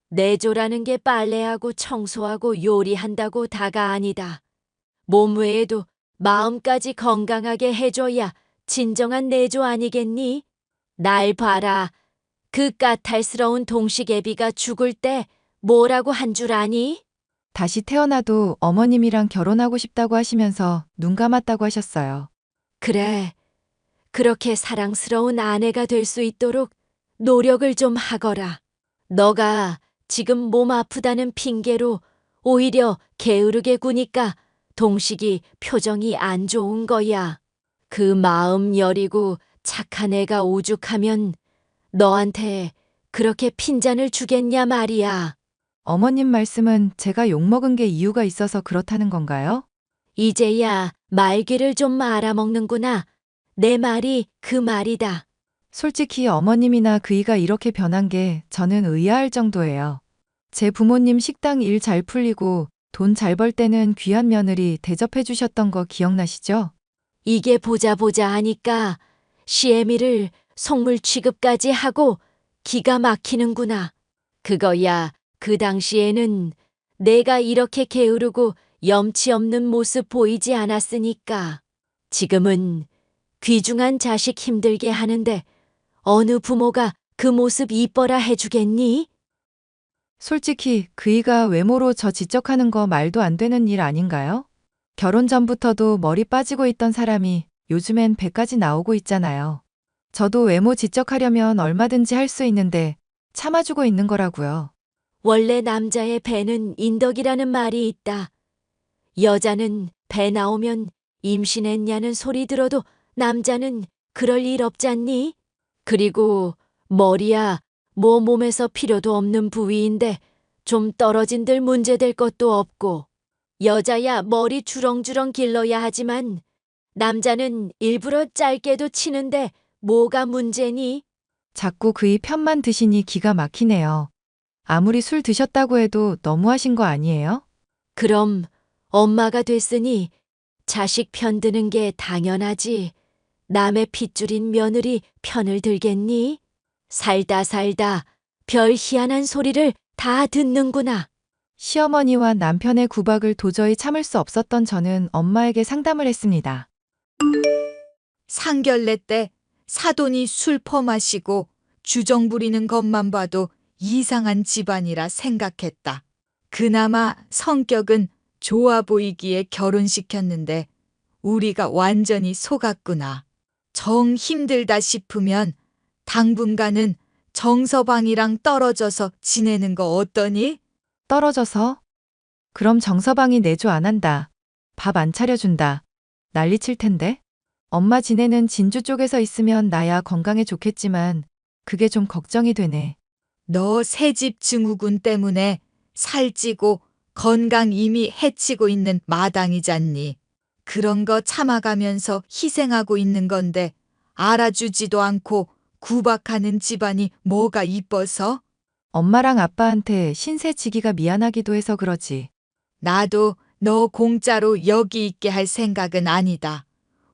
내조라는 게 빨래하고 청소하고 요리한다고 다가 아니다. 몸 외에도 마음까지 건강하게 해줘야 진정한 내조 아니겠니? 날 봐라. 그 까탈스러운 동식애비가 죽을 때 뭐라고 한 줄 아니? 다시 태어나도 어머님이랑 결혼하고 싶다고 하시면서 눈 감았다고 하셨어요. 그래. 그렇게 사랑스러운 아내가 될 수 있도록 노력을 좀 하거라. 너가 지금 몸 아프다는 핑계로 오히려 게으르게 구니까 동식이 표정이 안 좋은 거야. 그 마음 여리고 착한 애가 오죽하면 너한테 그렇게 핀잔을 주겠냐 말이야. 어머님 말씀은 제가 욕먹은 게 이유가 있어서 그렇다는 건가요? 이제야 말귀를 좀 말아먹는구나. 내 말이 그 말이다. 솔직히 어머님이나 그이가 이렇게 변한 게 저는 의아할 정도예요. 제 부모님 식당 일 잘 풀리고 돈 잘 벌 때는 귀한 며느리 대접해 주셨던 거 기억나시죠? 이게 보자 하니까 시애미를 속물 취급까지 하고 기가 막히는구나. 그거야 그 당시에는 내가 이렇게 게으르고 염치 없는 모습 보이지 않았으니까. 지금은 귀중한 자식 힘들게 하는데 어느 부모가 그 모습 이뻐라 해주겠니? 솔직히 그이가 외모로 저 지적하는 거 말도 안 되는 일 아닌가요? 결혼 전부터도 머리 빠지고 있던 사람이 요즘엔 배까지 나오고 있잖아요. 저도 외모 지적하려면 얼마든지 할 수 있는데 참아주고 있는 거라고요. 원래 남자의 배는 인덕이라는 말이 있다. 여자는 배 나오면 임신했냐는 소리 들어도 남자는 그럴 일 없잖니? 그리고 머리야 뭐 몸에서 필요도 없는 부위인데 좀 떨어진들 문제될 것도 없고 여자야 머리 주렁주렁 길러야 하지만 남자는 일부러 짧게도 치는데 뭐가 문제니? 자꾸 그이 편만 드시니 기가 막히네요. 아무리 술 드셨다고 해도 너무하신 거 아니에요? 그럼 엄마가 됐으니 자식 편 드는 게 당연하지. 남의 핏줄인 며느리 편을 들겠니? 살다 별 희한한 소리를 다 듣는구나. 시어머니와 남편의 구박을 도저히 참을 수 없었던 저는 엄마에게 상담을 했습니다. 상견례 때 사돈이 술 퍼마시고 주정 부리는 것만 봐도 이상한 집안이라 생각했다. 그나마 성격은 좋아 보이기에 결혼시켰는데 우리가 완전히 속았구나. 정 힘들다 싶으면 당분간은 정서방이랑 떨어져서 지내는 거 어떠니? 떨어져서? 그럼 정서방이 내조 안 한다. 밥 안 차려준다. 난리 칠 텐데? 엄마 지내는 진주 쪽에서 있으면 나야 건강에 좋겠지만 그게 좀 걱정이 되네. 너 새집 증후군 때문에 살찌고 건강 이미 해치고 있는 마당이잖니. 그런 거 참아가면서 희생하고 있는 건데 알아주지도 않고 구박하는 집안이 뭐가 이뻐서? 엄마랑 아빠한테 신세 지기가 미안하기도 해서 그러지. 나도 너 공짜로 여기 있게 할 생각은 아니다.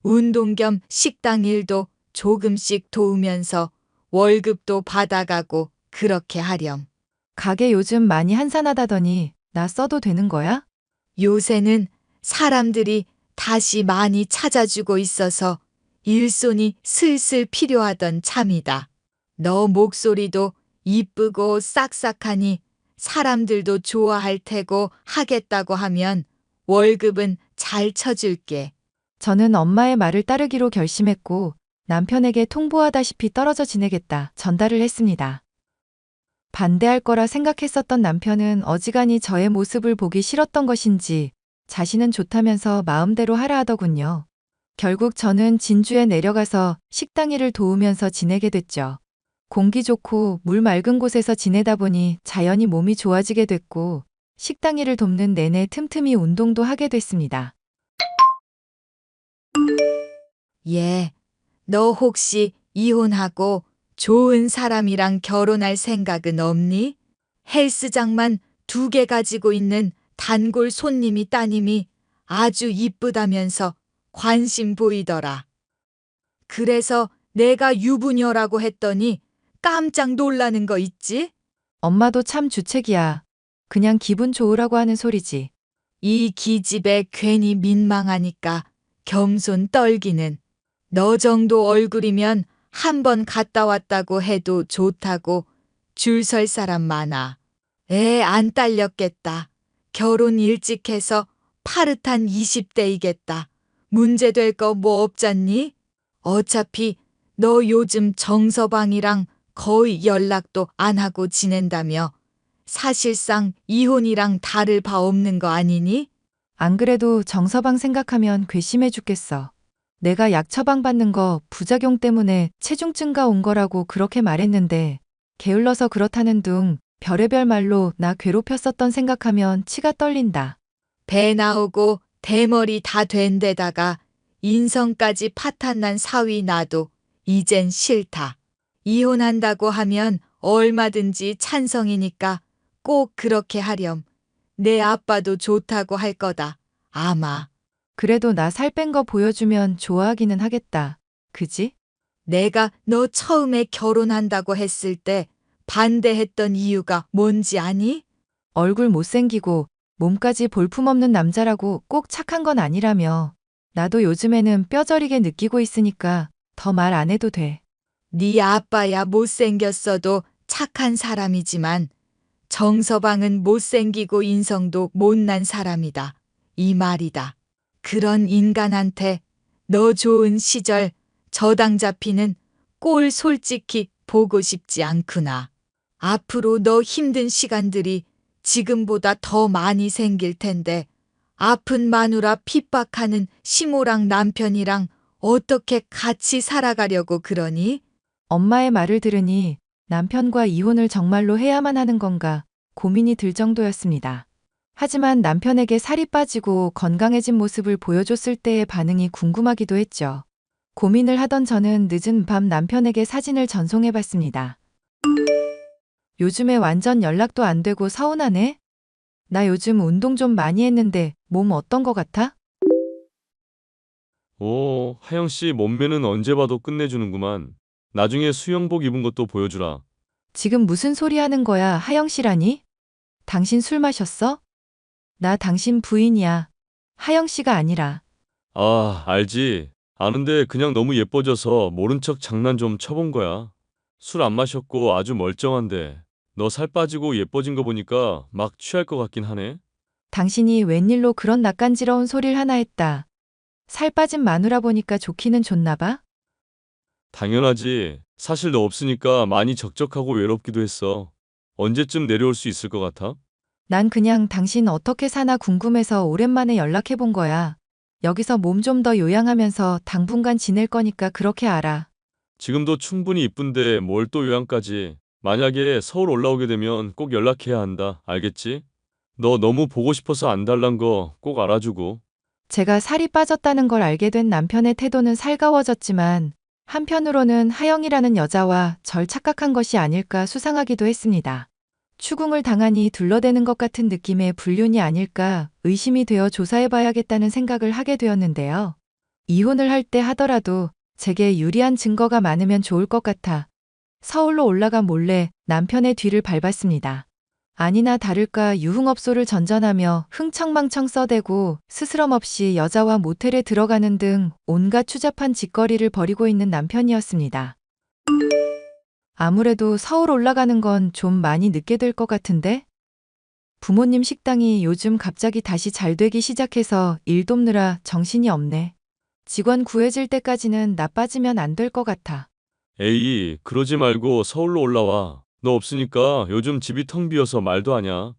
운동 겸 식당 일도 조금씩 도우면서 월급도 받아가고 그렇게 하렴. 가게 요즘 많이 한산하다더니 나 써도 되는 거야? 요새는 사람들이 다시 많이 찾아주고 있어서 일손이 슬슬 필요하던 참이다. 너 목소리도 이쁘고 싹싹하니 사람들도 좋아할 테고 하겠다고 하면 월급은 잘 쳐줄게. 저는 엄마의 말을 따르기로 결심했고 남편에게 통보하다시피 떨어져 지내겠다 전달을 했습니다. 반대할 거라 생각했었던 남편은 어지간히 저의 모습을 보기 싫었던 것인지 자신은 좋다면서 마음대로 하라 하더군요. 결국 저는 진주에 내려가서 식당 일을 도우면서 지내게 됐죠. 공기 좋고 물 맑은 곳에서 지내다 보니 자연히 몸이 좋아지게 됐고 식당 일을 돕는 내내 틈틈이 운동도 하게 됐습니다. 예, 너 혹시 이혼하고 좋은 사람이랑 결혼할 생각은 없니? 헬스장만 2개 가지고 있는 단골 손님이 따님이 아주 이쁘다면서 관심 보이더라. 그래서 내가 유부녀라고 했더니 깜짝 놀라는 거 있지? 엄마도 참 주책이야. 그냥 기분 좋으라고 하는 소리지. 이 기집애 괜히 민망하니까 겸손 떨기는. 너 정도 얼굴이면 한 번 갔다 왔다고 해도 좋다고 줄 설 사람 많아. 애 안 딸렸겠다. 결혼 일찍 해서 파릇한 20대이겠다. 문제될 거 뭐 없잖니? 어차피 너 요즘 정서방이랑 거의 연락도 안 하고 지낸다며. 사실상 이혼이랑 다를 바 없는 거 아니니? 안 그래도 정서방 생각하면 괘씸해 죽겠어. 내가 약 처방받는 거 부작용 때문에 체중 증가 온 거라고 그렇게 말했는데 게을러서 그렇다는 둥 별의별 말로 나 괴롭혔었던 생각하면 치가 떨린다. 배 나오고 대머리 다 된 데다가 인성까지 파탄난 사위 나도 이젠 싫다. 이혼한다고 하면 얼마든지 찬성이니까 꼭 그렇게 하렴. 내 아빠도 좋다고 할 거다. 아마. 그래도 나 살 뺀 거 보여주면 좋아하기는 하겠다. 그지? 내가 너 처음에 결혼한다고 했을 때 반대했던 이유가 뭔지 아니? 얼굴 못생기고 몸까지 볼품없는 남자라고 꼭 착한 건 아니라며. 나도 요즘에는 뼈저리게 느끼고 있으니까 더 말 안 해도 돼. 네 아빠야 못생겼어도 착한 사람이지만 정서방은 못생기고 인성도 못난 사람이다. 이 말이다. 그런 인간한테 너 좋은 시절 저당 잡히는 꼴 솔직히 보고 싶지 않구나. 앞으로 너 힘든 시간들이 지금보다 더 많이 생길 텐데 아픈 마누라 핍박하는 시모랑 남편이랑 어떻게 같이 살아가려고 그러니? 엄마의 말을 들으니 남편과 이혼을 정말로 해야만 하는 건가 고민이 들 정도였습니다. 하지만 남편에게 살이 빠지고 건강해진 모습을 보여줬을 때의 반응이 궁금하기도 했죠. 고민을 하던 저는 늦은 밤 남편에게 사진을 전송해봤습니다. 요즘에 완전 연락도 안 되고 서운하네? 나 요즘 운동 좀 많이 했는데 몸 어떤 거 같아? 오, 하영 씨 몸매는 언제 봐도 끝내주는구만. 나중에 수영복 입은 것도 보여주라. 지금 무슨 소리 하는 거야, 하영 씨라니? 당신 술 마셨어? 나 당신 부인이야. 하영 씨가 아니라. 아, 알지. 아는데 그냥 너무 예뻐져서 모른 척 장난 좀 쳐본 거야. 술 안 마셨고 아주 멀쩡한데 너 살 빠지고 예뻐진 거 보니까 막 취할 것 같긴 하네. 당신이 웬일로 그런 낯간지러운 소리를 하나 했다. 살 빠진 마누라 보니까 좋기는 좋나 봐? 당연하지. 사실 너 없으니까 많이 적적하고 외롭기도 했어. 언제쯤 내려올 수 있을 것 같아? 난 그냥 당신 어떻게 사나 궁금해서 오랜만에 연락해 본 거야. 여기서 몸 좀 더 요양하면서 당분간 지낼 거니까 그렇게 알아. 지금도 충분히 이쁜데 뭘 또 요양까지. 만약에 서울 올라오게 되면 꼭 연락해야 한다. 알겠지? 너 너무 보고 싶어서 안 달란 거 꼭 알아주고. 제가 살이 빠졌다는 걸 알게 된 남편의 태도는 살가워졌지만 한편으로는 하영이라는 여자와 절 착각한 것이 아닐까 수상하기도 했습니다. 추궁을 당하니 둘러대는 것 같은 느낌의 불륜이 아닐까 의심이 되어 조사해봐야겠다는 생각을 하게 되었는데요. 이혼을 할 때 하더라도 제게 유리한 증거가 많으면 좋을 것 같아 서울로 올라가 몰래 남편의 뒤를 밟았습니다. 아니나 다를까 유흥업소를 전전하며 흥청망청 써대고 스스럼 없이 여자와 모텔에 들어가는 등 온갖 추잡한 짓거리를 벌이고 있는 남편이었습니다. 아무래도 서울 올라가는 건 좀 많이 늦게 될 것 같은데? 부모님 식당이 요즘 갑자기 다시 잘 되기 시작해서 일 돕느라 정신이 없네. 직원 구해질 때까지는 나빠지면 안 될 것 같아. 에이, 그러지 말고 서울로 올라와. 너 없으니까 요즘 집이 텅 비어서 말도 아냐.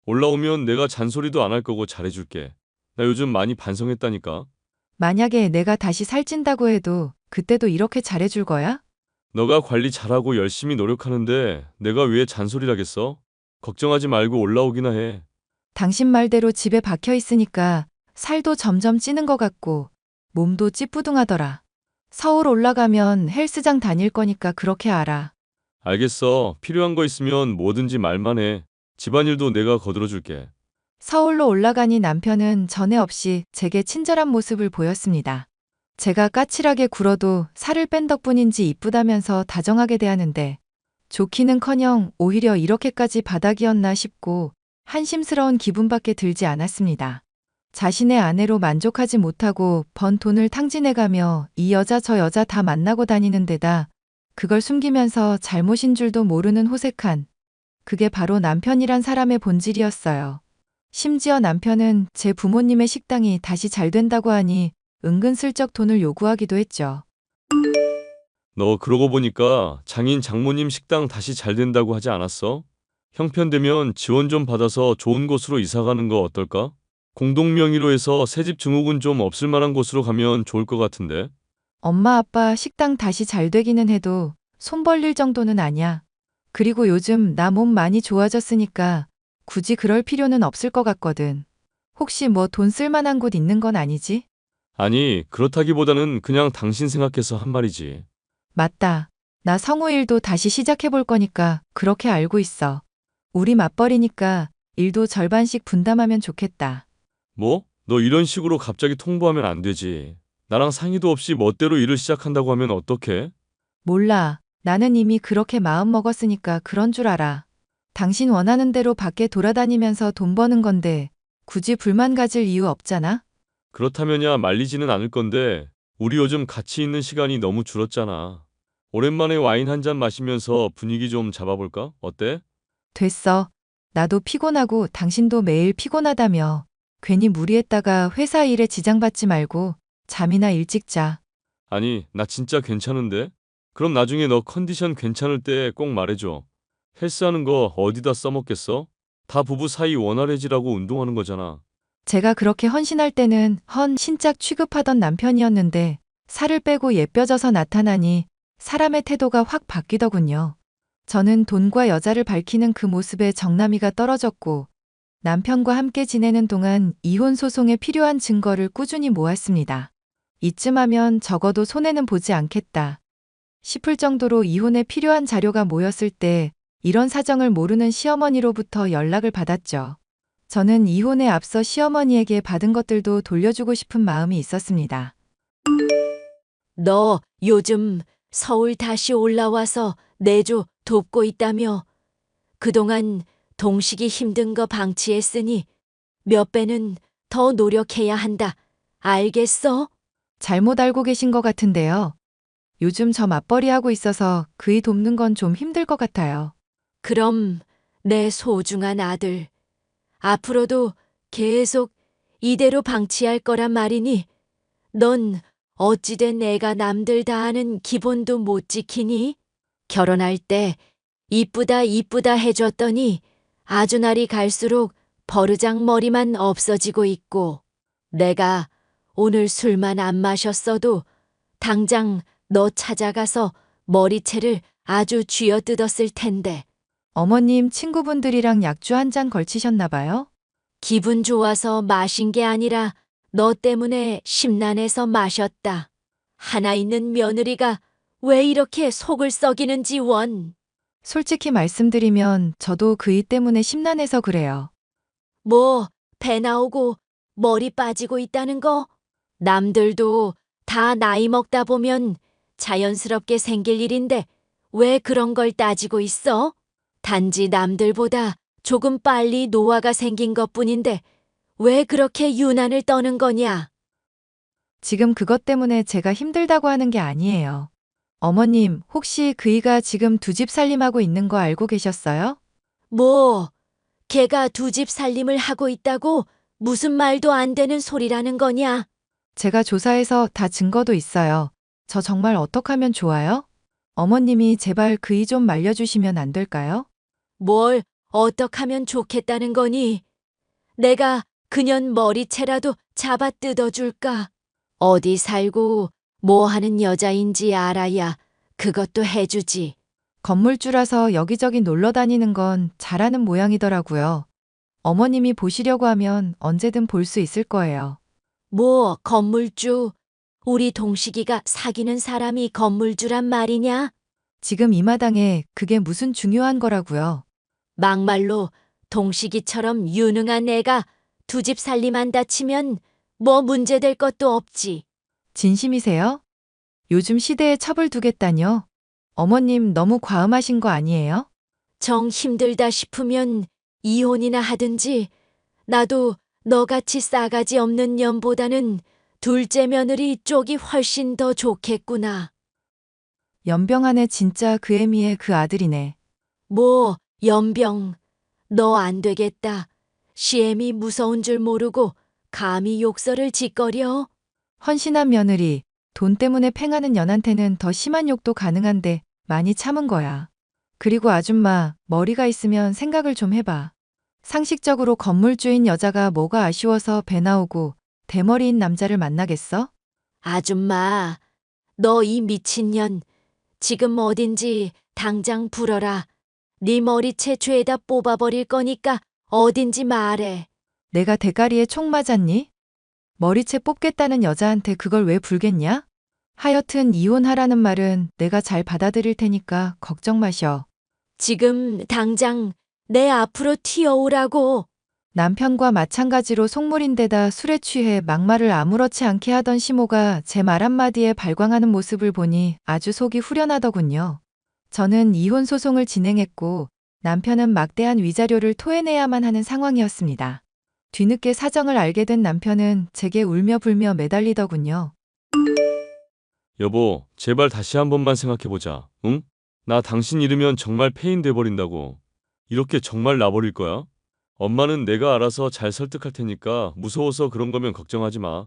올라오면 내가 잔소리도 안 할 거고 잘해줄게. 나 요즘 많이 반성했다니까. 만약에 내가 다시 살찐다고 해도 그때도 이렇게 잘해줄 거야? 너가 관리 잘하고 열심히 노력하는데 내가 왜 잔소리를 하겠어? 걱정하지 말고 올라오기나 해. 당신 말대로 집에 박혀 있으니까 살도 점점 찌는 것 같고 몸도 찌뿌둥하더라. 서울 올라가면 헬스장 다닐 거니까 그렇게 알아. 알겠어. 필요한 거 있으면 뭐든지 말만 해. 집안일도 내가 거들어줄게. 서울로 올라가니 남편은 전에 없이 제게 친절한 모습을 보였습니다. 제가 까칠하게 굴어도 살을 뺀 덕분인지 이쁘다면서 다정하게 대하는데 좋기는커녕 오히려 이렇게까지 바닥이었나 싶고 한심스러운 기분밖에 들지 않았습니다. 자신의 아내로 만족하지 못하고 번 돈을 탕진해가며 이 여자 저 여자 다 만나고 다니는 데다 그걸 숨기면서 잘못인 줄도 모르는 호색한 그게 바로 남편이란 사람의 본질이었어요. 심지어 남편은 제 부모님의 식당이 다시 잘 된다고 하니 은근슬쩍 돈을 요구하기도 했죠. 너 그러고 보니까 장인 장모님 식당 다시 잘 된다고 하지 않았어? 형편되면 지원 좀 받아서 좋은 곳으로 이사 가는 거 어떨까? 공동 명의로 해서 새집 증후군 좀 없을 만한 곳으로 가면 좋을 것 같은데. 엄마 아빠 식당 다시 잘 되기는 해도 손 벌릴 정도는 아니야. 그리고 요즘 나 몸 많이 좋아졌으니까 굳이 그럴 필요는 없을 것 같거든. 혹시 뭐 돈 쓸 만한 곳 있는 건 아니지? 아니, 그렇다기보다는 그냥 당신 생각해서 한 말이지. 맞다. 나 성우 일도 다시 시작해 볼 거니까 그렇게 알고 있어. 우리 맞벌이니까 일도 절반씩 분담하면 좋겠다. 뭐? 너 이런 식으로 갑자기 통보하면 안 되지. 나랑 상의도 없이 멋대로 일을 시작한다고 하면 어떡해? 몰라. 나는 이미 그렇게 마음 먹었으니까 그런 줄 알아. 당신 원하는 대로 밖에 돌아다니면서 돈 버는 건데 굳이 불만 가질 이유 없잖아? 그렇다면야 말리지는 않을 건데 우리 요즘 같이 있는 시간이 너무 줄었잖아. 오랜만에 와인 한 잔 마시면서 분위기 좀 잡아볼까? 어때? 됐어. 나도 피곤하고 당신도 매일 피곤하다며. 괜히 무리했다가 회사 일에 지장받지 말고 잠이나 일찍 자. 아니, 나 진짜 괜찮은데? 그럼 나중에 너 컨디션 괜찮을 때 꼭 말해줘. 헬스하는 거 어디다 써먹겠어? 다 부부 사이 원활해지라고 운동하는 거잖아. 제가 그렇게 헌신할 때는 헌신짝 취급하던 남편이었는데 살을 빼고 예뻐져서 나타나니 사람의 태도가 확 바뀌더군요. 저는 돈과 여자를 밝히는 그 모습에 정남이가 떨어졌고 남편과 함께 지내는 동안 이혼 소송에 필요한 증거를 꾸준히 모았습니다. 이쯤 하면 적어도 손해는 보지 않겠다 싶을 정도로 이혼에 필요한 자료가 모였을 때 이런 사정을 모르는 시어머니로부터 연락을 받았죠. 저는 이혼에 앞서 시어머니에게 받은 것들도 돌려주고 싶은 마음이 있었습니다. 너 요즘 서울 다시 올라와서 내조 돕고 있다며. 그동안 동식이 힘든 거 방치했으니 몇 배는 더 노력해야 한다. 알겠어? 잘못 알고 계신 것 같은데요. 요즘 저 맞벌이 하고 있어서 그이 돕는 건 좀 힘들 것 같아요. 그럼 내 소중한 아들, 앞으로도 계속 이대로 방치할 거란 말이니 넌 어찌된 애가 남들 다 아는 기본도 못 지키니? 결혼할 때 이쁘다 이쁘다 해줬더니 아주 날이 갈수록 버르장 머리만 없어지고 있고 내가 오늘 술만 안 마셨어도 당장 너 찾아가서 머리채를 아주 쥐어뜯었을 텐데. 어머님 친구분들이랑 약주 한 잔 걸치셨나 봐요? 기분 좋아서 마신 게 아니라 너 때문에 심란해서 마셨다. 하나 있는 며느리가 왜 이렇게 속을 썩이는지 원. 솔직히 말씀드리면 저도 그이 때문에 심란해서 그래요. 뭐, 배 나오고 머리 빠지고 있다는 거? 남들도 다 나이 먹다 보면 자연스럽게 생길 일인데 왜 그런 걸 따지고 있어? 단지 남들보다 조금 빨리 노화가 생긴 것뿐인데 왜 그렇게 유난을 떠는 거냐? 지금 그것 때문에 제가 힘들다고 하는 게 아니에요. 어머님, 혹시 그이가 지금 두 집 살림하고 있는 거 알고 계셨어요? 뭐, 걔가 두 집 살림을 하고 있다고 무슨 말도 안 되는 소리라는 거냐? 제가 조사해서 다 증거도 있어요. 저 정말 어떡하면 좋아요? 어머님이 제발 그이 좀 말려주시면 안 될까요? 뭘 어떡하면 좋겠다는 거니? 내가 그년 머리채라도 잡아 뜯어줄까? 어디 살고 뭐 하는 여자인지 알아야 그것도 해주지. 건물주라서 여기저기 놀러 다니는 건 잘하는 모양이더라고요. 어머님이 보시려고 하면 언제든 볼 수 있을 거예요. 뭐 건물주? 우리 동식이가 사귀는 사람이 건물주란 말이냐? 지금 이 마당에 그게 무슨 중요한 거라고요. 막말로 동식이처럼 유능한 애가 두 집 살림한다 치면 뭐 문제될 것도 없지. 진심이세요? 요즘 시대에 첩을 두겠다뇨? 어머님 너무 과음하신 거 아니에요? 정 힘들다 싶으면 이혼이나 하든지. 나도 너같이 싸가지 없는 년보다는 둘째 며느리 쪽이 훨씬 더 좋겠구나. 연병하네 진짜 그 애미의 그 아들이네. 뭐 연병, 너 안 되겠다. 시애미 무서운 줄 모르고 감히 욕설을 짓거려? 헌신한 며느리, 돈 때문에 팽하는 년한테는 더 심한 욕도 가능한데 많이 참은 거야. 그리고 아줌마, 머리가 있으면 생각을 좀 해봐. 상식적으로 건물주인 여자가 뭐가 아쉬워서 배 나오고 대머리인 남자를 만나겠어? 아줌마, 너 이 미친년. 지금 어딘지 당장 불어라. 네 머리채 죄다 뽑아버릴 거니까 어딘지 말해. 내가 대가리에 총 맞았니? 머리채 뽑겠다는 여자한테 그걸 왜 불겠냐? 하여튼 이혼하라는 말은 내가 잘 받아들일 테니까 걱정 마셔. 지금 당장 내 앞으로 튀어오라고. 남편과 마찬가지로 속물인데다 술에 취해 막말을 아무렇지 않게 하던 시모가 제 말 한마디에 발광하는 모습을 보니 아주 속이 후련하더군요. 저는 이혼 소송을 진행했고 남편은 막대한 위자료를 토해내야만 하는 상황이었습니다. 뒤늦게 사정을 알게 된 남편은 제게 울며 불며 매달리더군요. 여보, 제발 다시 한 번만 생각해보자. 응? 나 당신 잃으면 정말 폐인 돼버린다고. 이렇게 정말 놔버릴 거야? 엄마는 내가 알아서 잘 설득할 테니까 무서워서 그런 거면 걱정하지 마.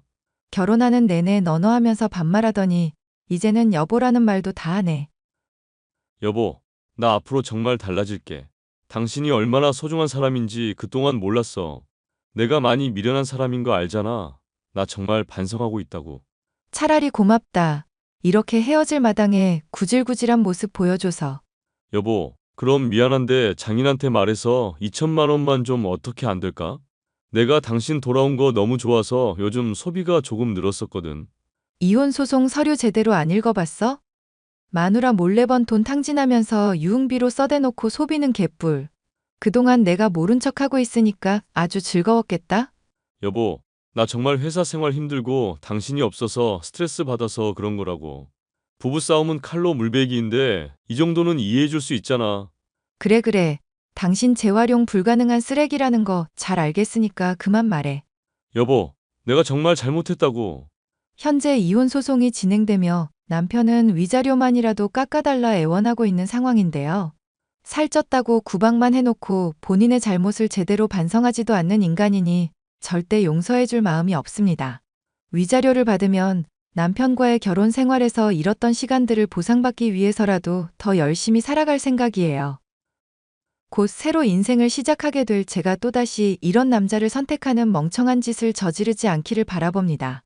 결혼하는 내내 너너하면서 반말하더니 이제는 여보라는 말도 다 하네. 여보, 나 앞으로 정말 달라질게. 당신이 얼마나 소중한 사람인지 그동안 몰랐어. 내가 많이 미련한 사람인 거 알잖아. 나 정말 반성하고 있다고. 차라리 고맙다. 이렇게 헤어질 마당에 구질구질한 모습 보여줘서. 여보, 그럼 미안한데 장인한테 말해서 2천만 원만 좀 어떻게 안 될까? 내가 당신 돌아온 거 너무 좋아서 요즘 소비가 조금 늘었었거든. 이혼 소송 서류 제대로 안 읽어봤어? 마누라 몰래 번 돈 탕진하면서 유흥비로 써대놓고 소비는 개뿔. 그동안 내가 모른 척하고 있으니까 아주 즐거웠겠다? 여보, 나 정말 회사 생활 힘들고 당신이 없어서 스트레스 받아서 그런 거라고. 부부싸움은 칼로 물베기인데 이 정도는 이해해 줄 수 있잖아. 그래. 당신 재활용 불가능한 쓰레기라는 거 잘 알겠으니까 그만 말해. 여보, 내가 정말 잘못했다고. 현재 이혼 소송이 진행되며 남편은 위자료만이라도 깎아달라 애원하고 있는 상황인데요. 살쪘다고 구박만 해놓고 본인의 잘못을 제대로 반성하지도 않는 인간이니 절대 용서해줄 마음이 없습니다. 위자료를 받으면 남편과의 결혼 생활에서 잃었던 시간들을 보상받기 위해서라도 더 열심히 살아갈 생각이에요. 곧 새로 인생을 시작하게 될 제가 또다시 이런 남자를 선택하는 멍청한 짓을 저지르지 않기를 바라봅니다.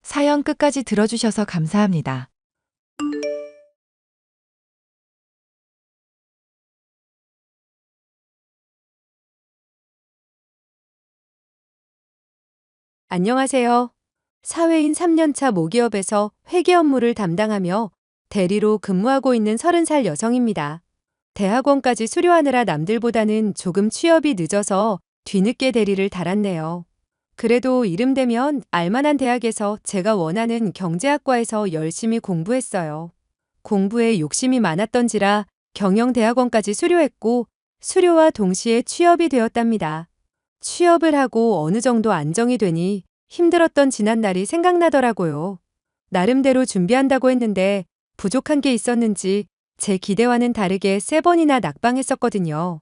사연 끝까지 들어주셔서 감사합니다. 안녕하세요. 사회인 3년차 모기업에서 회계 업무를 담당하며 대리로 근무하고 있는 30살 여성입니다. 대학원까지 수료하느라 남들보다는 조금 취업이 늦어서 뒤늦게 대리를 달았네요. 그래도 이름 되면 알만한 대학에서 제가 원하는 경제학과에서 열심히 공부했어요. 공부에 욕심이 많았던지라 경영대학원까지 수료했고 수료와 동시에 취업이 되었답니다. 취업을 하고 어느 정도 안정이 되니 힘들었던 지난날이 생각나더라고요. 나름대로 준비한다고 했는데 부족한 게 있었는지 제 기대와는 다르게 3번이나 낙방했었거든요.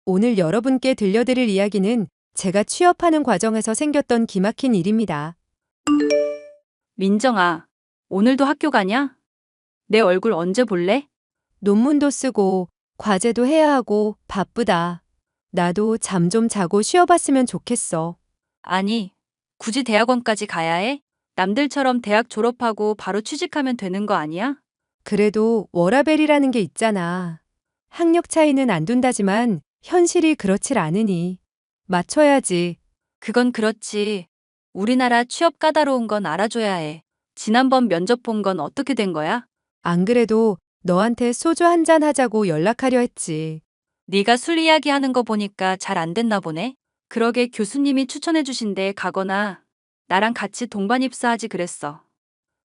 오늘 여러분께 들려드릴 이야기는 제가 취업하는 과정에서 생겼던 기막힌 일입니다. 민정아, 오늘도 학교 가냐? 내 얼굴 언제 볼래? 논문도 쓰고 과제도 해야 하고 바쁘다. 나도 잠 좀 자고 쉬어봤으면 좋겠어. 아니, 굳이 대학원까지 가야 해? 남들처럼 대학 졸업하고 바로 취직하면 되는 거 아니야? 그래도 워라밸이라는 게 있잖아. 학력 차이는 안 둔다지만 현실이 그렇질 않으니 맞춰야지. 그건 그렇지. 우리나라 취업 까다로운 건 알아줘야 해. 지난번 면접 본 건 어떻게 된 거야? 안 그래도 너한테 소주 한잔 하자고 연락하려 했지. 네가 술 이야기하는 거 보니까 잘 안 됐나 보네. 그러게 교수님이 추천해 주신 데 가거나 나랑 같이 동반 입사하지 그랬어.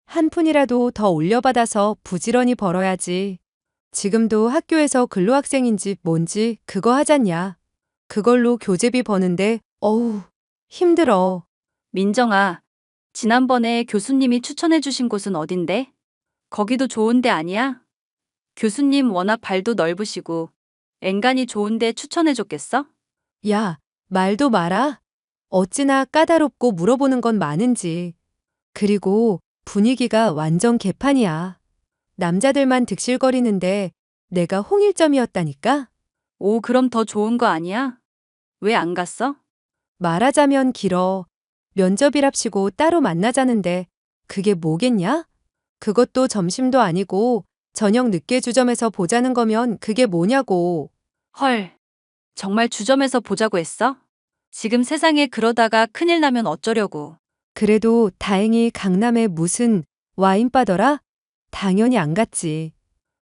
한 푼이라도 더 올려받아서 부지런히 벌어야지. 지금도 학교에서 근로학생인지 뭔지 그거 하잖냐. 그걸로 교재비 버는데 어우 힘들어. 민정아, 지난번에 교수님이 추천해 주신 곳은 어딘데? 거기도 좋은 데 아니야? 교수님 워낙 발도 넓으시고 엔간히 좋은 데 추천해 줬겠어? 야, 말도 마라. 어찌나 까다롭고 물어보는 건 많은지. 그리고 분위기가 완전 개판이야. 남자들만 득실거리는데 내가 홍일점이었다니까? 오, 그럼 더 좋은 거 아니야? 왜 안 갔어? 말하자면 길어. 면접이랍시고 따로 만나자는데 그게 뭐겠냐? 그것도 점심도 아니고 저녁 늦게 주점에서 보자는 거면 그게 뭐냐고. 헐, 정말 주점에서 보자고 했어? 지금 세상에 그러다가 큰일 나면 어쩌려고. 그래도 다행히 강남에 무슨 와인바더라? 당연히 안 갔지.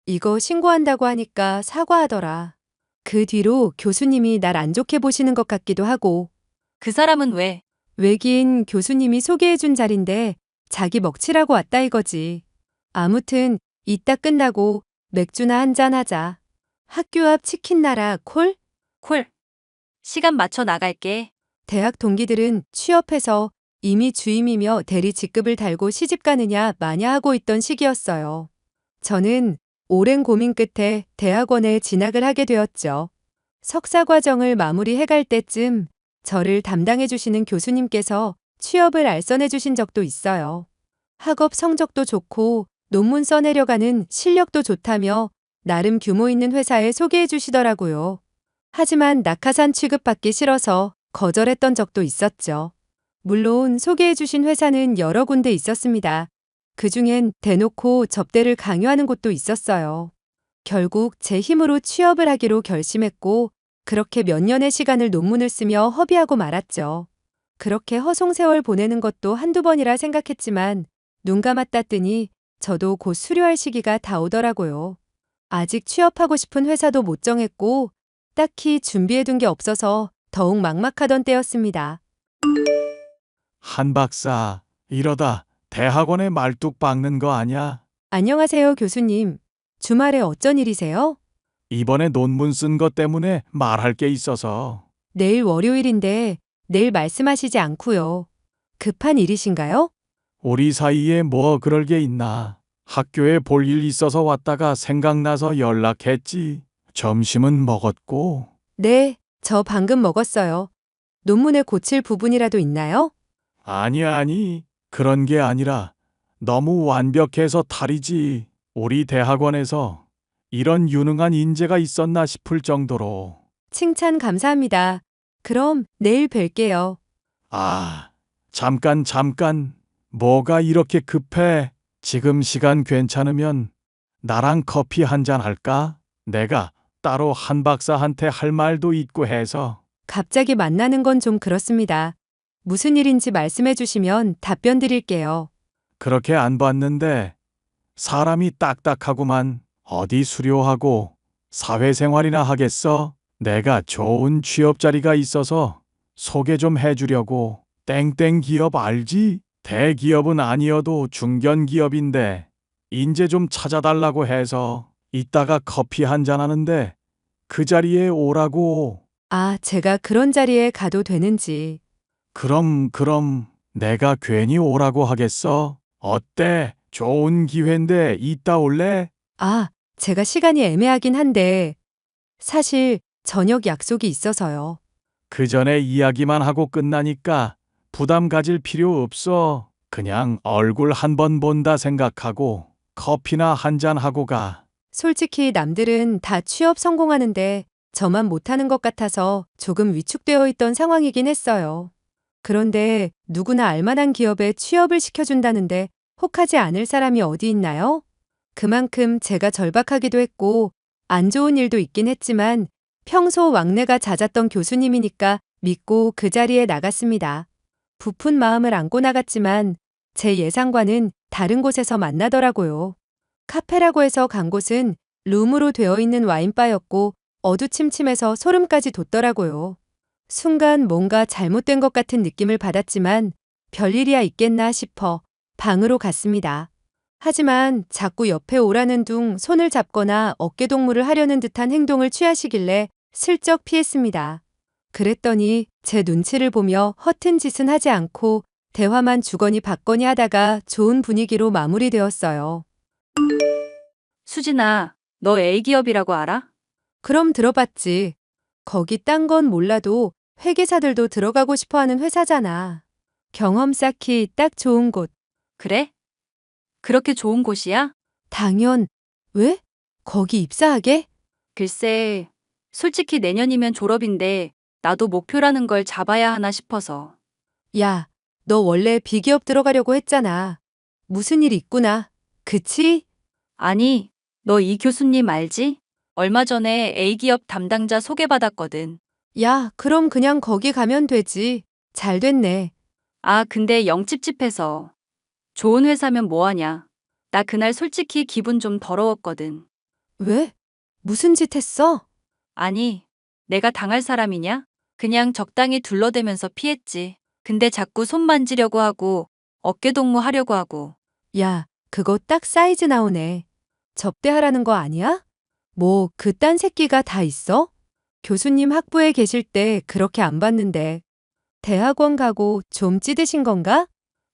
이거 신고한다고 하니까 사과하더라. 그 뒤로 교수님이 날 안 좋게 보시는 것 같기도 하고. 그 사람은 왜? 외기인 교수님이 소개해준 자리인데 자기 먹칠하고 왔다 이거지. 아무튼 이따 끝나고 맥주나 한잔 하자. 학교 앞 치킨 나라 콜? 콜. 시간 맞춰 나갈게. 대학 동기들은 취업해서 이미 주임이며 대리 직급을 달고 시집 가느냐 마냐 하고 있던 시기였어요. 저는 오랜 고민 끝에 대학원에 진학을 하게 되었죠. 석사 과정을 마무리해 갈 때쯤 저를 담당해 주시는 교수님께서 취업을 알선해 주신 적도 있어요. 학업 성적도 좋고 논문 써내려가는 실력도 좋다며 나름 규모 있는 회사에 소개해 주시더라고요. 하지만 낙하산 취급받기 싫어서 거절했던 적도 있었죠. 물론 소개해 주신 회사는 여러 군데 있었습니다. 그중엔 대놓고 접대를 강요하는 곳도 있었어요. 결국 제 힘으로 취업을 하기로 결심했고 그렇게 몇 년의 시간을 논문을 쓰며 허비하고 말았죠. 그렇게 허송세월 보내는 것도 한두 번이라 생각했지만 눈 감았다 뜨니 저도 곧 수료할 시기가 다 오더라고요. 아직 취업하고 싶은 회사도 못 정했고 딱히 준비해둔 게 없어서 더욱 막막하던 때였습니다. 한 박사, 이러다 대학원에 말뚝 박는 거 아냐? 안녕하세요, 교수님. 주말에 어쩐 일이세요? 이번에 논문 쓴 것 때문에 말할 게 있어서. 내일 월요일인데 내일 말씀하시지 않고요. 급한 일이신가요? 우리 사이에 뭐 그럴 게 있나? 학교에 볼 일 있어서 왔다가 생각나서 연락했지. 점심은 먹었고. 네, 저 방금 먹었어요. 논문에 고칠 부분이라도 있나요? 아니, 그런 게 아니라 너무 완벽해서 탈이지. 우리 대학원에서 이런 유능한 인재가 있었나 싶을 정도로. 칭찬 감사합니다. 그럼 내일 뵐게요. 아, 잠깐. 뭐가 이렇게 급해? 지금 시간 괜찮으면 나랑 커피 한잔 할까? 내가 따로 한 박사한테 할 말도 있고 해서. 갑자기 만나는 건 좀 그렇습니다. 무슨 일인지 말씀해 주시면 답변 드릴게요. 그렇게 안 봤는데 사람이 딱딱하구만. 어디 수료하고 사회생활이나 하겠어? 내가 좋은 취업 자리가 있어서 소개 좀 해주려고. 땡땡 기업 알지? 대기업은 아니어도 중견기업인데 인재 좀 찾아달라고 해서 이따가 커피 한잔 하는데 그 자리에 오라고. 아, 제가 그런 자리에 가도 되는지. 그럼 내가 괜히 오라고 하겠어? 어때? 좋은 기회인데 이따 올래? 아, 제가 시간이 애매하긴 한데 사실 저녁 약속이 있어서요. 그 전에 이야기만 하고 끝나니까 부담 가질 필요 없어. 그냥 얼굴 한 번 본다 생각하고 커피나 한 잔 하고 가. 솔직히 남들은 다 취업 성공하는데 저만 못하는 것 같아서 조금 위축되어 있던 상황이긴 했어요. 그런데 누구나 알만한 기업에 취업을 시켜준다는데 혹하지 않을 사람이 어디 있나요? 그만큼 제가 절박하기도 했고 안 좋은 일도 있긴 했지만 평소 왕래가 잦았던 교수님이니까 믿고 그 자리에 나갔습니다. 부푼 마음을 안고 나갔지만 제 예상과는 다른 곳에서 만나더라고요. 카페라고 해서 간 곳은 룸으로 되어 있는 와인바였고 어두침침해서 소름까지 돋더라고요. 순간 뭔가 잘못된 것 같은 느낌을 받았지만 별일이야 있겠나 싶어 방으로 갔습니다. 하지만 자꾸 옆에 오라는 둥 손을 잡거나 어깨동무를 하려는 듯한 행동을 취하시길래 슬쩍 피했습니다. 그랬더니 제 눈치를 보며 허튼 짓은 하지 않고 대화만 주거니 받거니 하다가 좋은 분위기로 마무리되었어요. 수진아, 너 A기업이라고 알아? 그럼 들어봤지. 거기 딴 건 몰라도 회계사들도 들어가고 싶어 하는 회사잖아. 경험 쌓기 딱 좋은 곳. 그래? 그렇게 좋은 곳이야? 당연. 왜? 거기 입사하게? 글쎄, 솔직히 내년이면 졸업인데 나도 목표라는 걸 잡아야 하나 싶어서. 야, 너 원래 B기업 들어가려고 했잖아. 무슨 일 있구나. 그치? 아니, 너 이 교수님 알지? 얼마 전에 A기업 담당자 소개받았거든. 야, 그럼 그냥 거기 가면 되지. 잘 됐네. 아, 근데 영찝찝해서. 좋은 회사면 뭐하냐. 나 그날 솔직히 기분 좀 더러웠거든. 왜? 무슨 짓 했어? 아니, 내가 당할 사람이냐? 그냥 적당히 둘러대면서 피했지. 근데 자꾸 손 만지려고 하고 어깨동무 하려고 하고. 야, 그거 딱 사이즈 나오네. 접대하라는 거 아니야? 뭐, 그딴 새끼가 다 있어? 교수님 학부에 계실 때 그렇게 안 봤는데. 대학원 가고 좀 찌드신 건가?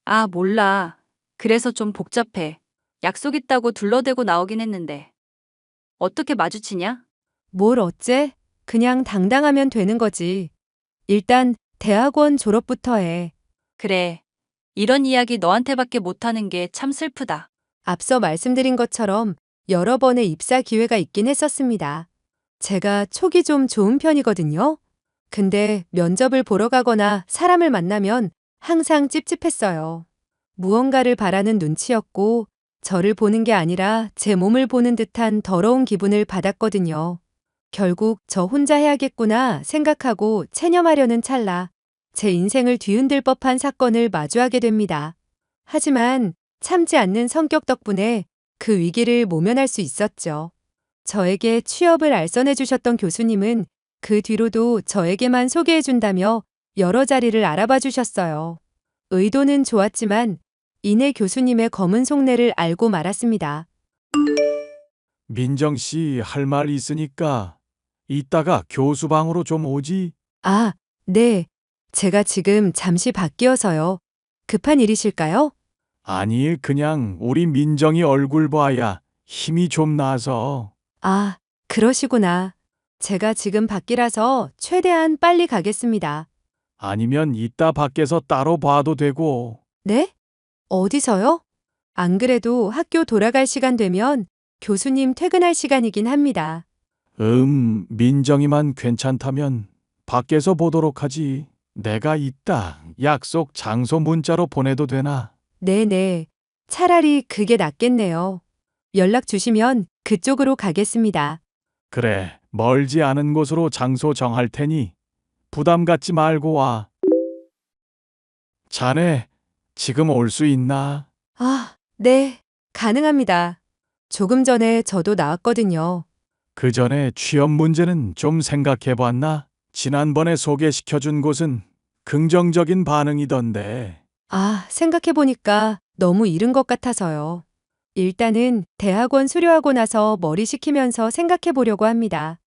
아, 몰라. 그래서 좀 복잡해. 약속 있다고 둘러대고 나오긴 했는데. 어떻게 마주치냐? 뭘 어째? 그냥 당당하면 되는 거지. 일단 대학원 졸업부터 해. 그래. 이런 이야기 너한테밖에 못하는 게 참 슬프다. 앞서 말씀드린 것처럼 여러 번의 입사 기회가 있긴 했었습니다. 제가 촉이 좀 좋은 편이거든요. 근데 면접을 보러 가거나 사람을 만나면 항상 찝찝했어요. 무언가를 바라는 눈치였고 저를 보는 게 아니라 제 몸을 보는 듯한 더러운 기분을 받았거든요. 결국 저 혼자 해야겠구나 생각하고 체념하려는 찰나 제 인생을 뒤흔들 법한 사건을 마주하게 됩니다. 하지만 참지 않는 성격 덕분에 그 위기를 모면할 수 있었죠. 저에게 취업을 알선해 주셨던 교수님은 그 뒤로도 저에게만 소개해 준다며 여러 자리를 알아봐 주셨어요. 의도는 좋았지만 이내 교수님의 검은 속내를 알고 말았습니다. 민정 씨 할 말 있으니까 이따가 교수방으로 좀 오지. 아, 네. 제가 지금 잠시 바뀌어서요. 급한 일이실까요? 아니, 그냥 우리 민정이 얼굴 봐야 힘이 좀 나서. 아, 그러시구나. 제가 지금 밖이라서 최대한 빨리 가겠습니다. 아니면 이따 밖에서 따로 봐도 되고. 네? 어디서요? 안 그래도 학교 돌아갈 시간 되면 교수님 퇴근할 시간이긴 합니다. 민정이만 괜찮다면 밖에서 보도록 하지. 내가 이따 약속 장소 문자로 보내도 되나? 네네. 차라리 그게 낫겠네요. 연락 주시면 그쪽으로 가겠습니다. 그래, 멀지 않은 곳으로 장소 정할 테니 부담 갖지 말고 와. 자네, 지금 올 수 있나? 아, 네. 가능합니다. 조금 전에 저도 나왔거든요. 그 전에 취업 문제는 좀 생각해 봤나? 지난번에 소개시켜준 곳은 긍정적인 반응이던데. 아, 생각해보니까 너무 이른 것 같아서요. 일단은 대학원 수료하고 나서 머리 식히면서 생각해보려고 합니다.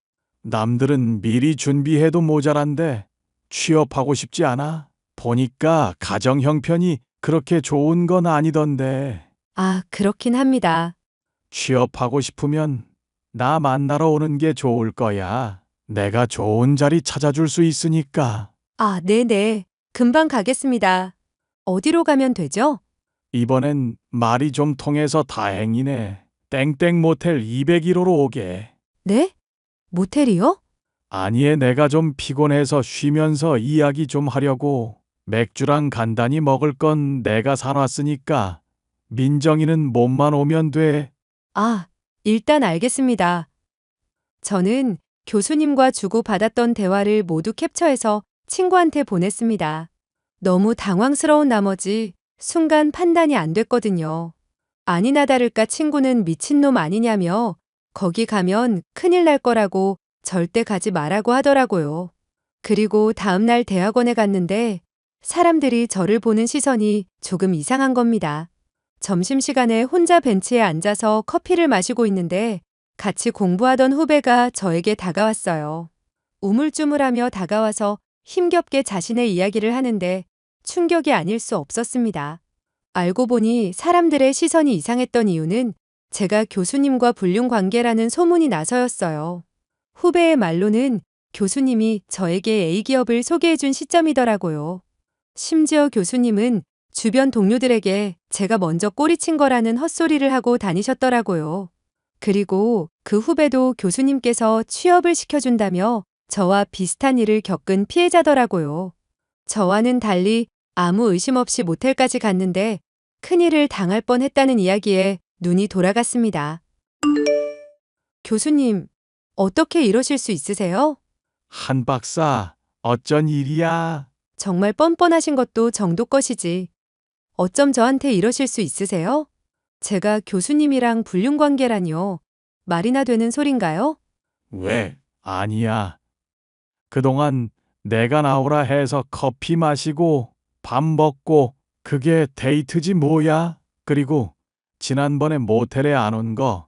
남들은 미리 준비해도 모자란데 취업하고 싶지 않아? 보니까 가정 형편이 그렇게 좋은 건 아니던데. 아, 그렇긴 합니다. 취업하고 싶으면 나 만나러 오는 게 좋을 거야. 내가 좋은 자리 찾아줄 수 있으니까. 아, 네네. 금방 가겠습니다. 어디로 가면 되죠? 이번엔 말이 좀 통해서 다행이네. 땡땡 모텔 201호로 오게. 네? 모텔이요? 아니에 내가 좀 피곤해서 쉬면서 이야기 좀 하려고. 맥주랑 간단히 먹을 건 내가 사놨으니까 민정이는 몸만 오면 돼. 아, 일단 알겠습니다. 저는 교수님과 주고받았던 대화를 모두 캡처해서 친구한테 보냈습니다. 너무 당황스러운 나머지 순간 판단이 안 됐거든요. 아니나 다를까 친구는 미친놈 아니냐며 거기 가면 큰일 날 거라고 절대 가지 말라고 하더라고요. 그리고 다음날 대학원에 갔는데 사람들이 저를 보는 시선이 조금 이상한 겁니다. 점심시간에 혼자 벤치에 앉아서 커피를 마시고 있는데 같이 공부하던 후배가 저에게 다가왔어요. 우물쭈물하며 다가와서 힘겹게 자신의 이야기를 하는데 충격이 아닐 수 없었습니다. 알고 보니 사람들의 시선이 이상했던 이유는 제가 교수님과 불륜 관계라는 소문이 나서였어요. 후배의 말로는 교수님이 저에게 A기업을 소개해준 시점이더라고요. 심지어 교수님은 주변 동료들에게 제가 먼저 꼬리친 거라는 헛소리를 하고 다니셨더라고요. 그리고 그 후배도 교수님께서 취업을 시켜준다며 저와 비슷한 일을 겪은 피해자더라고요. 저와는 달리 아무 의심 없이 모텔까지 갔는데 큰일을 당할 뻔했다는 이야기에 눈이 돌아갔습니다. 교수님, 어떻게 이러실 수 있으세요? 한 박사, 어쩐 일이야? 정말 뻔뻔하신 것도 정도 것이지. 어쩜 저한테 이러실 수 있으세요? 제가 교수님이랑 불륜 관계라뇨. 말이나 되는 소린가요? 왜? 아니야. 그동안 내가 나오라 해서 커피 마시고 밥 먹고 그게 데이트지 뭐야? 그리고 지난번에 모텔에 안 온 거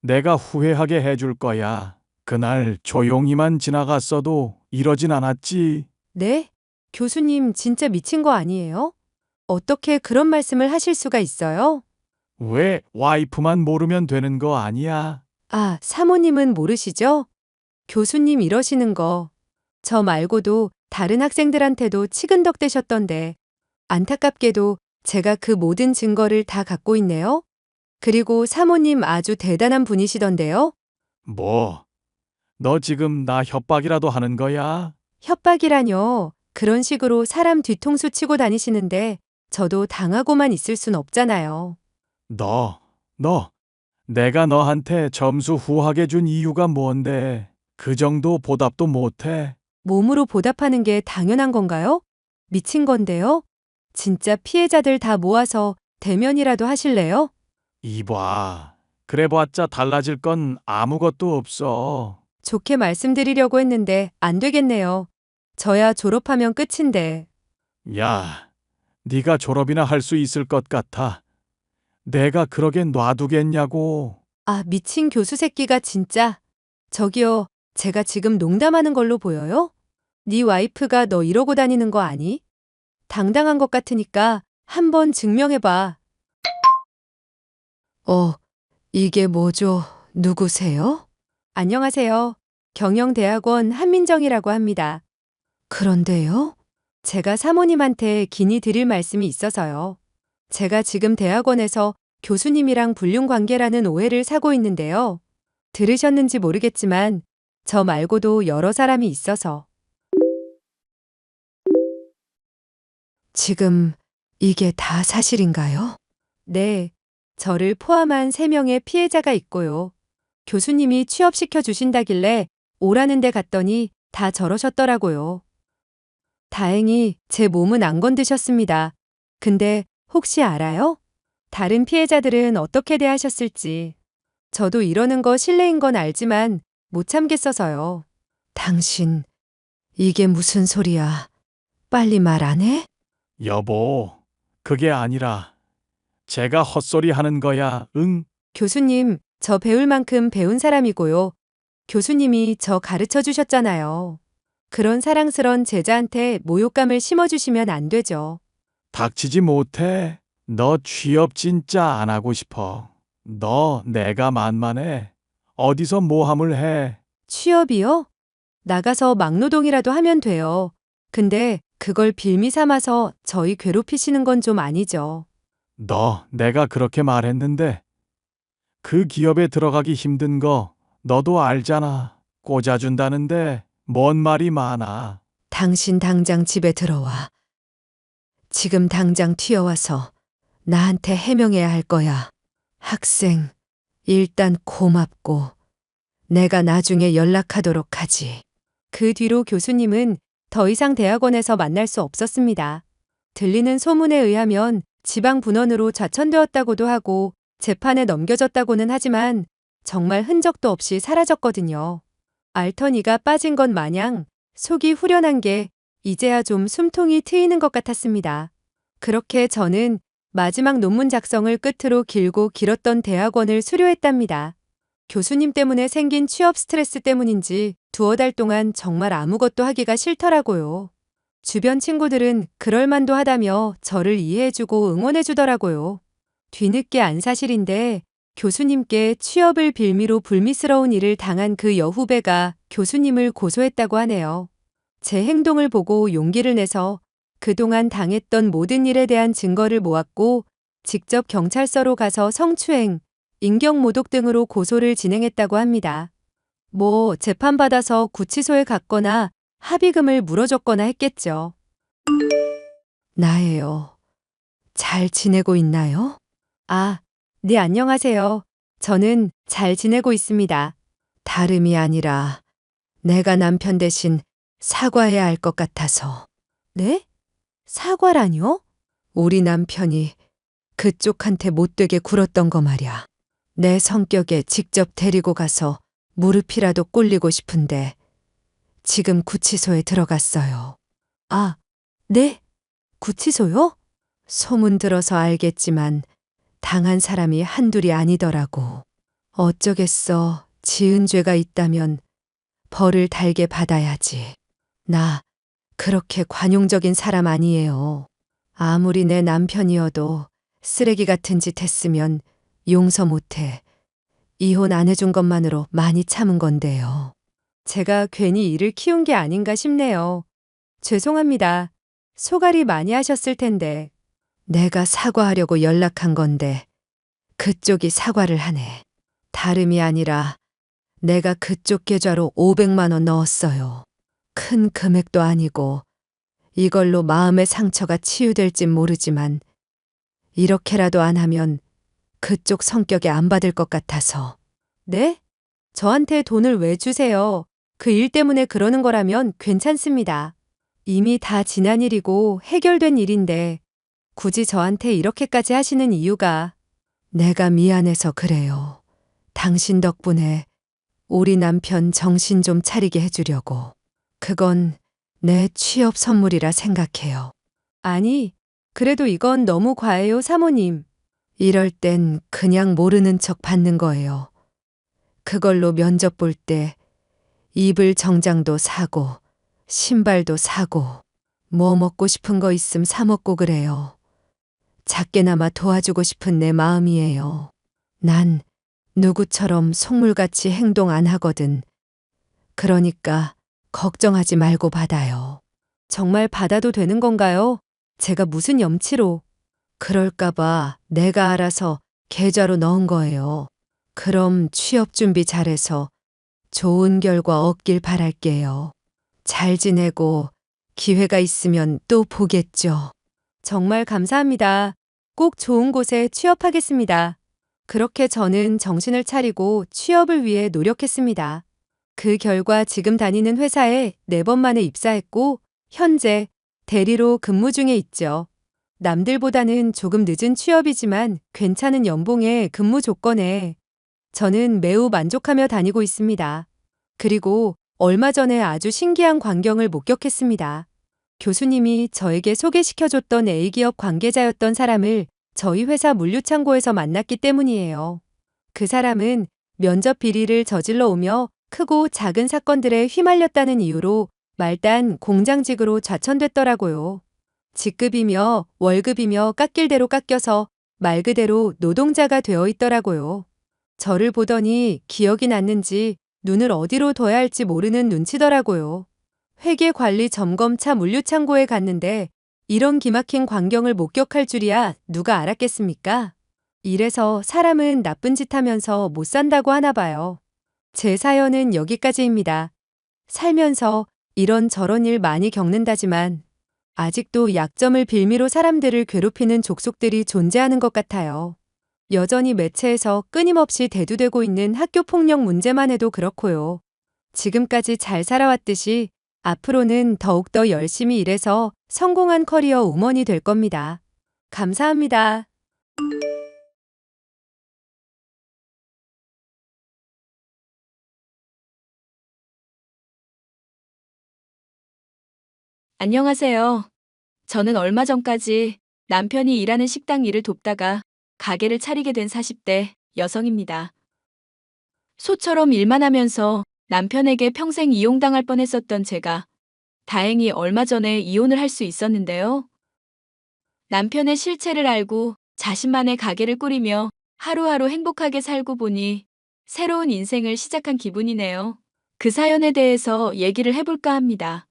내가 후회하게 해줄 거야. 그날 조용히만 지나갔어도 이러진 않았지. 네? 교수님 진짜 미친 거 아니에요? 어떻게 그런 말씀을 하실 수가 있어요? 왜 와이프만 모르면 되는 거 아니야? 아, 사모님은 모르시죠? 교수님 이러시는 거. 저 말고도 다른 학생들한테도 치근덕대셨던데 안타깝게도 제가 그 모든 증거를 다 갖고 있네요. 그리고 사모님 아주 대단한 분이시던데요. 뭐? 너 지금 나 협박이라도 하는 거야? 협박이라뇨. 그런 식으로 사람 뒤통수 치고 다니시는데 저도 당하고만 있을 순 없잖아요. 너, 내가 너한테 점수 후하게 준 이유가 뭔데? 그 정도 보답도 못해? 몸으로 보답하는 게 당연한 건가요? 미친 건데요? 진짜 피해자들 다 모아서 대면이라도 하실래요? 이봐, 그래봤자 달라질 건 아무것도 없어. 좋게 말씀드리려고 했는데 안 되겠네요. 저야 졸업하면 끝인데. 야, 네가 졸업이나 할 수 있을 것 같아. 내가 그러게 놔두겠냐고. 아, 미친 교수 새끼가 진짜. 저기요, 제가 지금 농담하는 걸로 보여요? 네 와이프가 너 이러고 다니는 거 아니? 당당한 것 같으니까 한번 증명해봐. 이게 뭐죠? 누구세요? 안녕하세요. 경영대학원 한민정이라고 합니다. 그런데요? 제가 사모님한테 긴히 드릴 말씀이 있어서요. 제가 지금 대학원에서 교수님이랑 불륜 관계라는 오해를 사고 있는데요. 들으셨는지 모르겠지만 저 말고도 여러 사람이 있어서. 지금 이게 다 사실인가요? 네. 저를 포함한 3명의 피해자가 있고요. 교수님이 취업시켜 주신다길래 오라는 데 갔더니 다 저러셨더라고요. 다행히 제 몸은 안 건드셨습니다. 근데 혹시 알아요? 다른 피해자들은 어떻게 대하셨을지. 저도 이러는 거 실례인 건 알지만 못 참겠어서요. 당신, 이게 무슨 소리야? 빨리 말 안 해? 여보, 그게 아니라 제가 헛소리 하는 거야, 응? 교수님, 저 배울 만큼 배운 사람이고요. 교수님이 저 가르쳐 주셨잖아요. 그런 사랑스런 제자한테 모욕감을 심어주시면 안 되죠. 닥치지 못해. 너 취업 진짜 안 하고 싶어. 너 내가 만만해. 어디서 모함을 해. 취업이요? 나가서 막노동이라도 하면 돼요. 근데 그걸 빌미 삼아서 저희 괴롭히시는 건 좀 아니죠. 내가 그렇게 말했는데 그 기업에 들어가기 힘든 거 너도 알잖아. 꽂아준다는데 뭔 말이 많아. 당신 당장 집에 들어와. 지금 당장 튀어와서 나한테 해명해야 할 거야. 학생, 일단 고맙고 내가 나중에 연락하도록 하지. 그 뒤로 교수님은 더 이상 대학원에서 만날 수 없었습니다. 들리는 소문에 의하면 지방 분원으로 좌천되었다고도 하고 재판에 넘겨졌다고는 하지만 정말 흔적도 없이 사라졌거든요. 알턴이가 빠진 것 마냥 속이 후련한 게 이제야 좀 숨통이 트이는 것 같았습니다. 그렇게 저는 마지막 논문 작성을 끝으로 길고 길었던 대학원을 수료했답니다. 교수님 때문에 생긴 취업 스트레스 때문인지 두어 달 동안 정말 아무것도 하기가 싫더라고요. 주변 친구들은 그럴만도 하다며 저를 이해해주고 응원해주더라고요. 뒤늦게 안 사실인데 교수님께 취업을 빌미로 불미스러운 일을 당한 그 여후배가 교수님을 고소했다고 하네요. 제 행동을 보고 용기를 내서 그동안 당했던 모든 일에 대한 증거를 모았고 직접 경찰서로 가서 성추행, 인격모독 등으로 고소를 진행했다고 합니다. 재판받아서 구치소에 갔거나 합의금을 물어줬거나 했겠죠. 나예요. 잘 지내고 있나요? 네, 안녕하세요. 저는 잘 지내고 있습니다. 다름이 아니라 내가 남편 대신 사과해야 할 것 같아서. 네? 사과라뇨? 우리 남편이 그쪽한테 못되게 굴었던 거 말야. 내 성격에 직접 데리고 가서 무릎이라도 꿇리고 싶은데 지금 구치소에 들어갔어요. 네? 구치소요? 소문 들어서 알겠지만 당한 사람이 한둘이 아니더라고. 어쩌겠어. 지은 죄가 있다면 벌을 달게 받아야지. 나 그렇게 관용적인 사람 아니에요. 아무리 내 남편이어도 쓰레기 같은 짓 했으면 용서 못해. 이혼 안 해준 것만으로 많이 참은 건데요. 제가 괜히 이를 키운 게 아닌가 싶네요. 죄송합니다. 소갈이 많이 하셨을 텐데. 내가 사과하려고 연락한 건데 그쪽이 사과를 하네. 다름이 아니라 내가 그쪽 계좌로 500만 원 넣었어요. 큰 금액도 아니고 이걸로 마음의 상처가 치유될진 모르지만 이렇게라도 안 하면 그쪽 성격에 안 받을 것 같아서. 네? 저한테 돈을 왜 주세요? 그 일 때문에 그러는 거라면 괜찮습니다. 이미 다 지난 일이고 해결된 일인데 굳이 저한테 이렇게까지 하시는 이유가. 내가 미안해서 그래요. 당신 덕분에 우리 남편 정신 좀 차리게 해주려고. 그건 내 취업 선물이라 생각해요. 아니, 그래도 이건 너무 과해요, 사모님. 이럴 땐 그냥 모르는 척 받는 거예요. 그걸로 면접 볼 때 이불 정장도 사고 신발도 사고 먹고 싶은 거 있음 사 먹고 그래요. 작게나마 도와주고 싶은 내 마음이에요. 난 누구처럼 속물같이 행동 안 하거든. 그러니까 걱정하지 말고 받아요. 정말 받아도 되는 건가요? 제가 무슨 염치로. 그럴까봐 내가 알아서 계좌로 넣은 거예요. 그럼 취업 준비 잘해서 좋은 결과 얻길 바랄게요. 잘 지내고 기회가 있으면 또 보겠죠. 정말 감사합니다. 꼭 좋은 곳에 취업하겠습니다. 그렇게 저는 정신을 차리고 취업을 위해 노력했습니다. 그 결과 지금 다니는 회사에 4번 만에 입사했고 현재 대리로 근무 중에 있죠. 남들보다는 조금 늦은 취업이지만 괜찮은 연봉에 근무 조건에 저는 매우 만족하며 다니고 있습니다. 그리고 얼마 전에 아주 신기한 광경을 목격했습니다. 교수님이 저에게 소개시켜줬던 A기업 관계자였던 사람을 저희 회사 물류창고에서 만났기 때문이에요. 그 사람은 면접 비리를 저질러 오며 크고 작은 사건들에 휘말렸다는 이유로 말단 공장직으로 좌천됐더라고요. 직급이며 월급이며 깎일 대로 깎여서 말 그대로 노동자가 되어 있더라고요. 저를 보더니 기억이 났는지 눈을 어디로 둬야 할지 모르는 눈치더라고요. 회계관리 점검차 물류창고에 갔는데 이런 기막힌 광경을 목격할 줄이야 누가 알았겠습니까? 이래서 사람은 나쁜 짓 하면서 못 산다고 하나 봐요. 제 사연은 여기까지입니다. 살면서 이런저런 일 많이 겪는다지만 아직도 약점을 빌미로 사람들을 괴롭히는 족속들이 존재하는 것 같아요. 여전히 매체에서 끊임없이 대두되고 있는 학교 폭력 문제만 해도 그렇고요. 지금까지 잘 살아왔듯이 앞으로는 더욱더 열심히 일해서 성공한 커리어 우먼이 될 겁니다. 감사합니다. 안녕하세요. 저는 얼마 전까지 남편이 일하는 식당 일을 돕다가 가게를 차리게 된 40대 여성입니다. 소처럼 일만 하면서 남편에게 평생 이용당할 뻔했었던 제가 다행히 얼마 전에 이혼을 할 수 있었는데요. 남편의 실체를 알고 자신만의 가게를 꾸리며 하루하루 행복하게 살고 보니 새로운 인생을 시작한 기분이네요. 그 사연에 대해서 얘기를 해볼까 합니다.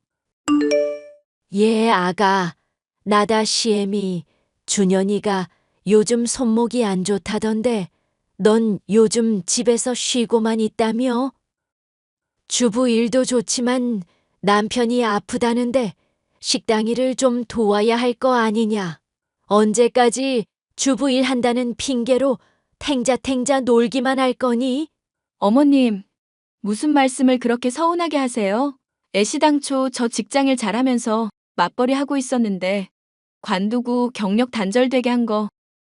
예, 아가. 나다 시엠이 준현이가 요즘 손목이 안 좋다던데 넌 요즘 집에서 쉬고만 있다며? 주부 일도 좋지만 남편이 아프다는데 식당 일을 좀 도와야 할 거 아니냐? 언제까지 주부 일 한다는 핑계로 탱자탱자 놀기만 할 거니? 어머님, 무슨 말씀을 그렇게 서운하게 하세요? 애시당초 저 직장일 잘하면서 맞벌이 하고 있었는데 관두고 경력 단절되게 한 거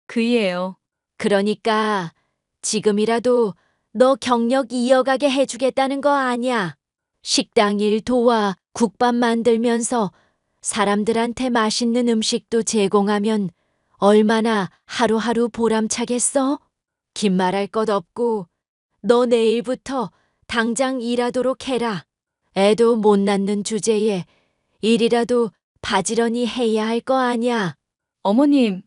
그이예요. 그러니까 지금이라도 너 경력 이어가게 해주겠다는 거 아냐? 식당 일 도와 국밥 만들면서 사람들한테 맛있는 음식도 제공하면 얼마나 하루하루 보람차겠어? 긴 말할 것 없고 너 내일부터 당장 일하도록 해라. 애도 못 낳는 주제에 일이라도 바지런히 해야 할 거 아냐? 어머님,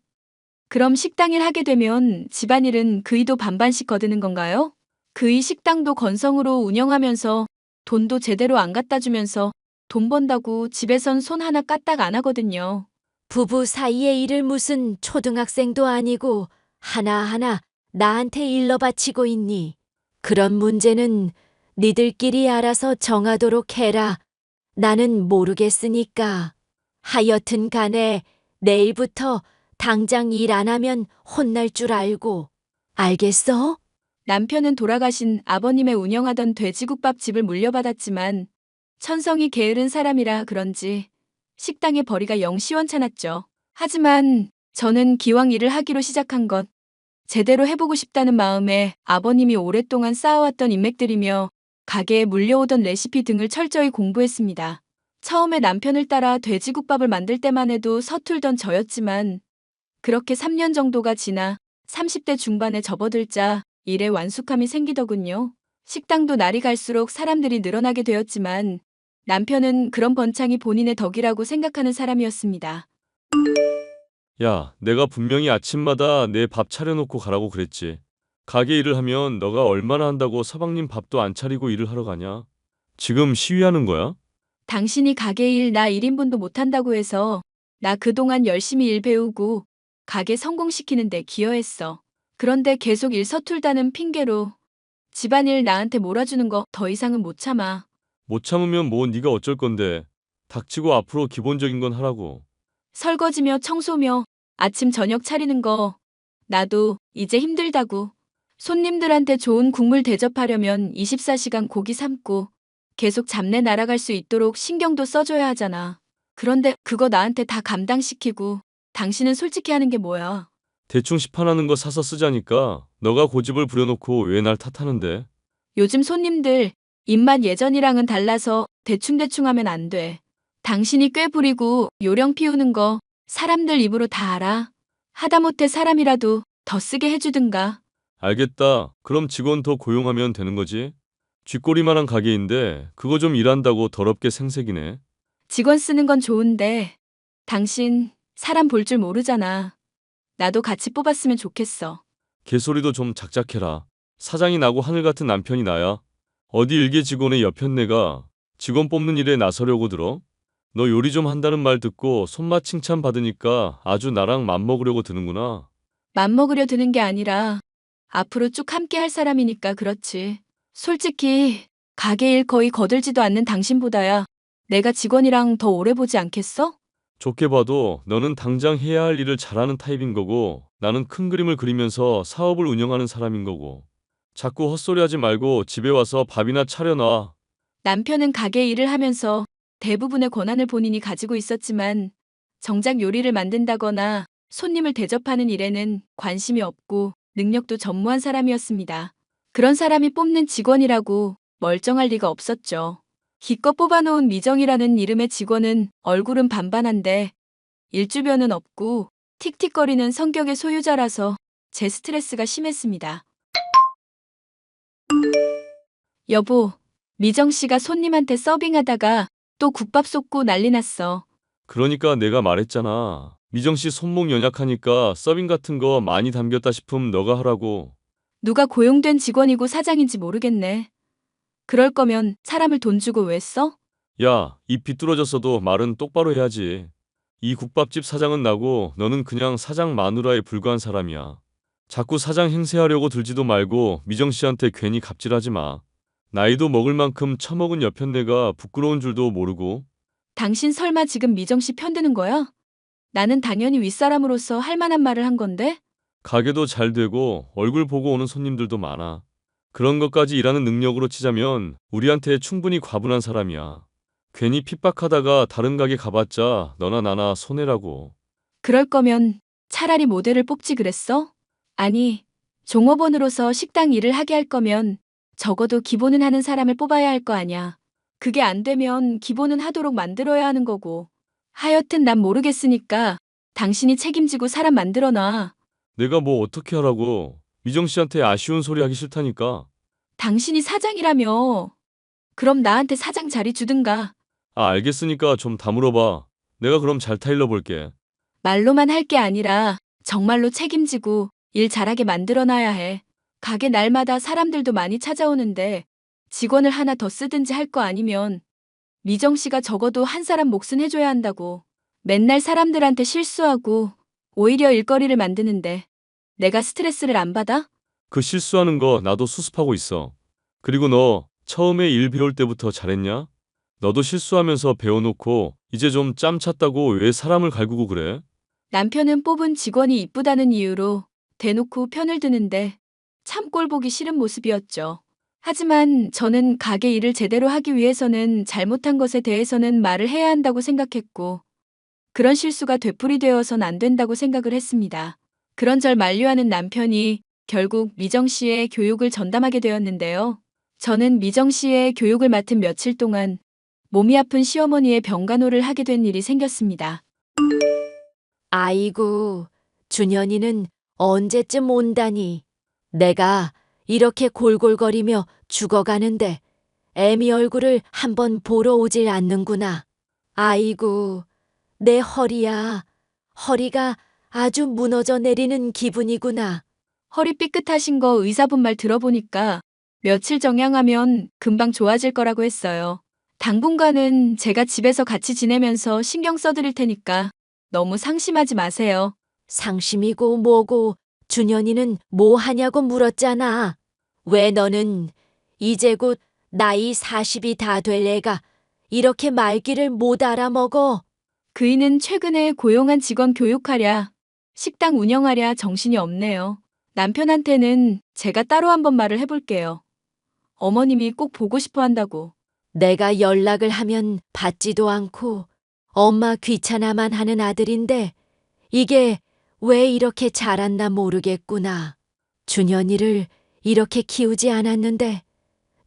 그럼 식당 일 하게 되면 집안일은 그이도 반반씩 거드는 건가요? 그이 식당도 건성으로 운영하면서 돈도 제대로 안 갖다 주면서 돈 번다고 집에선 손 하나 까딱 안 하거든요. 부부 사이의 일을 무슨 초등학생도 아니고 하나하나 나한테 일러 바치고 있니? 그런 문제는 니들끼리 알아서 정하도록 해라. 나는 모르겠으니까. 하여튼 간에 내일부터 당장 일 안 하면 혼날 줄 알고. 알겠어? 남편은 돌아가신 아버님의 운영하던 돼지국밥집을 물려받았지만 천성이 게으른 사람이라 그런지 식당의 벌이가 영 시원찮았죠. 하지만 저는 기왕 일을 하기로 시작한 것 제대로 해보고 싶다는 마음에 아버님이 오랫동안 쌓아왔던 인맥들이며 가게에 물려오던 레시피 등을 철저히 공부했습니다. 처음에 남편을 따라 돼지국밥을 만들 때만 해도 서툴던 저였지만 그렇게 3년 정도가 지나 30대 중반에 접어들자 일에 완숙함이 생기더군요. 식당도 날이 갈수록 사람들이 늘어나게 되었지만 남편은 그런 번창이 본인의 덕이라고 생각하는 사람이었습니다. 야, 내가 분명히 아침마다 내 밥 차려놓고 가라고 그랬지. 가게 일을 하면 너가 얼마나 한다고 서방님 밥도 안 차리고 일을 하러 가냐? 지금 시위하는 거야? 당신이 가게 일 나 1인분도 못한다고 해서 나 그동안 열심히 일 배우고 가게 성공시키는 데 기여했어. 그런데 계속 일 서툴다는 핑계로 집안일 나한테 몰아주는 거 더 이상은 못 참아. 못 참으면 뭐 네가 어쩔 건데. 닥치고 앞으로 기본적인 건 하라고. 설거지며 청소며 아침 저녁 차리는 거 나도 이제 힘들다고. 손님들한테 좋은 국물 대접하려면 24시간 고기 삶고 계속 잡내 날아갈 수 있도록 신경도 써줘야 하잖아. 그런데 그거 나한테 다 감당시키고 당신은 솔직히 하는 게 뭐야? 대충 시판하는 거 사서 쓰자니까 너가 고집을 부려놓고 왜 날 탓하는데? 요즘 손님들 입맛 예전이랑은 달라서 대충대충 하면 안 돼. 당신이 꽤 부리고 요령 피우는 거 사람들 입으로 다 알아. 하다못해 사람이라도 더 쓰게 해주든가. 알겠다. 그럼 직원 더 고용하면 되는 거지? 쥐꼬리만한 가게인데 그거 좀 일한다고 더럽게 생색이네. 직원 쓰는 건 좋은데 당신 사람 볼 줄 모르잖아. 나도 같이 뽑았으면 좋겠어. 개소리도 좀 작작해라. 사장이 나고 하늘 같은 남편이 나야. 어디 일개 직원의 여편네가 직원 뽑는 일에 나서려고 들어? 너 요리 좀 한다는 말 듣고 손맛 칭찬 받으니까 아주 나랑 맘먹으려고 드는구나. 맘먹으려 드는 게 아니라 앞으로 쭉 함께 할 사람이니까 그렇지. 솔직히 가게 일 거의 거들지도 않는 당신보다야 내가 직원이랑 더 오래 보지 않겠어? 좋게 봐도 너는 당장 해야 할 일을 잘하는 타입인 거고 나는 큰 그림을 그리면서 사업을 운영하는 사람인 거고. 자꾸 헛소리하지 말고 집에 와서 밥이나 차려놔. 남편은 가게 일을 하면서 대부분의 권한을 본인이 가지고 있었지만 정작 요리를 만든다거나 손님을 대접하는 일에는 관심이 없고 능력도 전무한 사람이었습니다. 그런 사람이 뽑는 직원이라고 멀쩡할 리가 없었죠. 기껏 뽑아놓은 미정이라는 이름의 직원은 얼굴은 반반한데 일주변은 없고 틱틱거리는 성격의 소유자라서 제 스트레스가 심했습니다. 여보, 미정 씨가 손님한테 서빙하다가 또 국밥 쏟고 난리 났어. 그러니까 내가 말했잖아. 미정 씨 손목 연약하니까 서빙 같은 거 많이 담겼다 싶으면 너가 하라고. 누가 고용된 직원이고 사장인지 모르겠네. 그럴 거면 사람을 돈 주고 왜 써? 야, 입 비뚤어졌어도 말은 똑바로 해야지. 이 국밥집 사장은 나고 너는 그냥 사장 마누라에 불과한 사람이야. 자꾸 사장 행세하려고 들지도 말고 미정 씨한테 괜히 갑질하지 마. 나이도 먹을 만큼 처먹은 여편네가 부끄러운 줄도 모르고. 당신 설마 지금 미정 씨 편드는 거야? 나는 당연히 윗사람으로서 할 만한 말을 한 건데? 가게도 잘 되고 얼굴 보고 오는 손님들도 많아. 그런 것까지 일하는 능력으로 치자면 우리한테 충분히 과분한 사람이야. 괜히 핍박하다가 다른 가게 가봤자 너나 나나 손해라고. 그럴 거면 차라리 모델을 뽑지 그랬어? 아니, 종업원으로서 식당 일을 하게 할 거면 적어도 기본은 하는 사람을 뽑아야 할 거 아냐. 그게 안 되면 기본은 하도록 만들어야 하는 거고. 하여튼 난 모르겠으니까 당신이 책임지고 사람 만들어 놔. 내가 뭐 어떻게 하라고. 미정 씨한테 아쉬운 소리 하기 싫다니까. 당신이 사장이라며. 그럼 나한테 사장 자리 주든가. 아, 알겠으니까 좀 다물어봐. 내가 그럼 잘 타일러 볼게. 말로만 할 게 아니라 정말로 책임지고 일 잘하게 만들어 놔야 해. 가게 날마다 사람들도 많이 찾아오는데 직원을 하나 더 쓰든지 할 거 아니면 미정 씨가 적어도 한 사람 몫은 해줘야 한다고. 맨날 사람들한테 실수하고 오히려 일거리를 만드는데 내가 스트레스를 안 받아? 그 실수하는 거 나도 수습하고 있어. 그리고 너 처음에 일 배울 때부터 잘했냐? 너도 실수하면서 배워놓고 이제 좀 짬 찼다고 왜 사람을 갈구고 그래? 남편은 뽑은 직원이 이쁘다는 이유로 대놓고 편을 드는데 참 꼴 보기 싫은 모습이었죠. 하지만 저는 가게 일을 제대로 하기 위해서는 잘못한 것에 대해서는 말을 해야 한다고 생각했고 그런 실수가 되풀이되어선 안 된다고 생각을 했습니다. 그런 절 만류하는 남편이 결국 미정 씨의 교육을 전담하게 되었는데요. 저는 미정 씨의 교육을 맡은 며칠 동안 몸이 아픈 시어머니의 병간호를 하게 된 일이 생겼습니다. 아이고, 준현이는 언제쯤 온다니. 내가 이렇게 골골거리며 죽어가는데 애미 얼굴을 한번 보러 오질 않는구나. 아이고, 내 허리야. 허리가 아주 무너져 내리는 기분이구나. 허리 삐끗하신 거 의사분 말 들어보니까 며칠 정양하면 금방 좋아질 거라고 했어요. 당분간은 제가 집에서 같이 지내면서 신경 써드릴 테니까 너무 상심하지 마세요. 상심이고 뭐고 준현이는 뭐 하냐고 물었잖아. 왜 너는 이제 곧 나이 40이 다 될 애가 이렇게 말귀를 못 알아먹어? 그이는 최근에 고용한 직원 교육하랴, 식당 운영하랴 정신이 없네요. 남편한테는 제가 따로 한번 말을 해볼게요. 어머님이 꼭 보고 싶어 한다고. 내가 연락을 하면 받지도 않고 엄마 귀찮아만 하는 아들인데 이게 왜 이렇게 자랐나 모르겠구나. 준현이를 이렇게 키우지 않았는데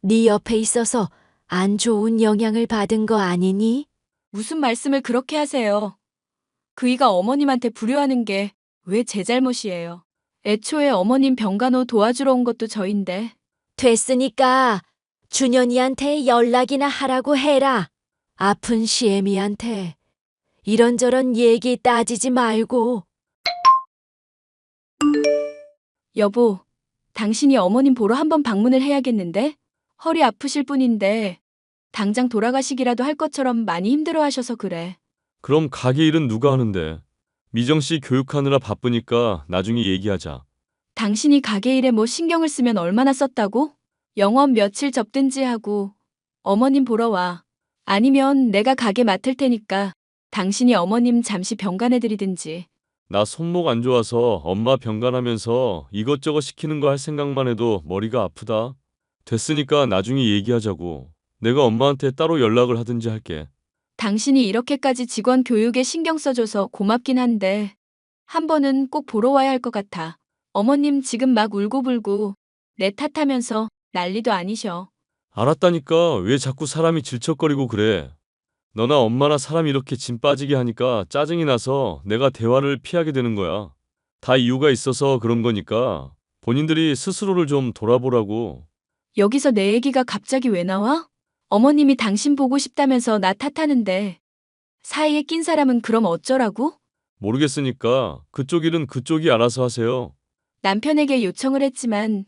네 옆에 있어서 안 좋은 영향을 받은 거 아니니? 무슨 말씀을 그렇게 하세요. 그이가 어머님한테 불효하는 게 왜 제 잘못이에요. 애초에 어머님 병간호 도와주러 온 것도 저인데. 됐으니까 준현이한테 연락이나 하라고 해라. 아픈 시애미한테 이런저런 얘기 따지지 말고. 여보, 당신이 어머님 보러 한번 방문을 해야겠는데? 허리 아프실 분인데 당장 돌아가시기라도 할 것처럼 많이 힘들어하셔서 그래. 그럼 가게 일은 누가 하는데? 미정 씨 교육하느라 바쁘니까 나중에 얘기하자. 당신이 가게 일에 뭐 신경을 쓰면 얼마나 썼다고? 영업 며칠 접든지 하고 어머님 보러 와. 아니면 내가 가게 맡을 테니까 당신이 어머님 잠시 병간해드리든지. 나 손목 안 좋아서 엄마 병간하면서 이것저것 시키는 거 할 생각만 해도 머리가 아프다. 됐으니까 나중에 얘기하자고. 내가 엄마한테 따로 연락을 하든지 할게. 당신이 이렇게까지 직원 교육에 신경 써줘서 고맙긴 한데 한 번은 꼭 보러 와야 할 것 같아. 어머님 지금 막 울고불고 내 탓하면서 난리도 아니셔. 알았다니까 왜 자꾸 사람이 질척거리고 그래. 너나 엄마나 사람 이렇게 짐 빠지게 하니까 짜증이 나서 내가 대화를 피하게 되는 거야. 다 이유가 있어서 그런 거니까 본인들이 스스로를 좀 돌아보라고. 여기서 내 얘기가 갑자기 왜 나와? 어머님이 당신 보고 싶다면서 나 탓하는데 사이에 낀 사람은 그럼 어쩌라고? 모르겠으니까 그쪽 일은 그쪽이 알아서 하세요. 남편에게 요청을 했지만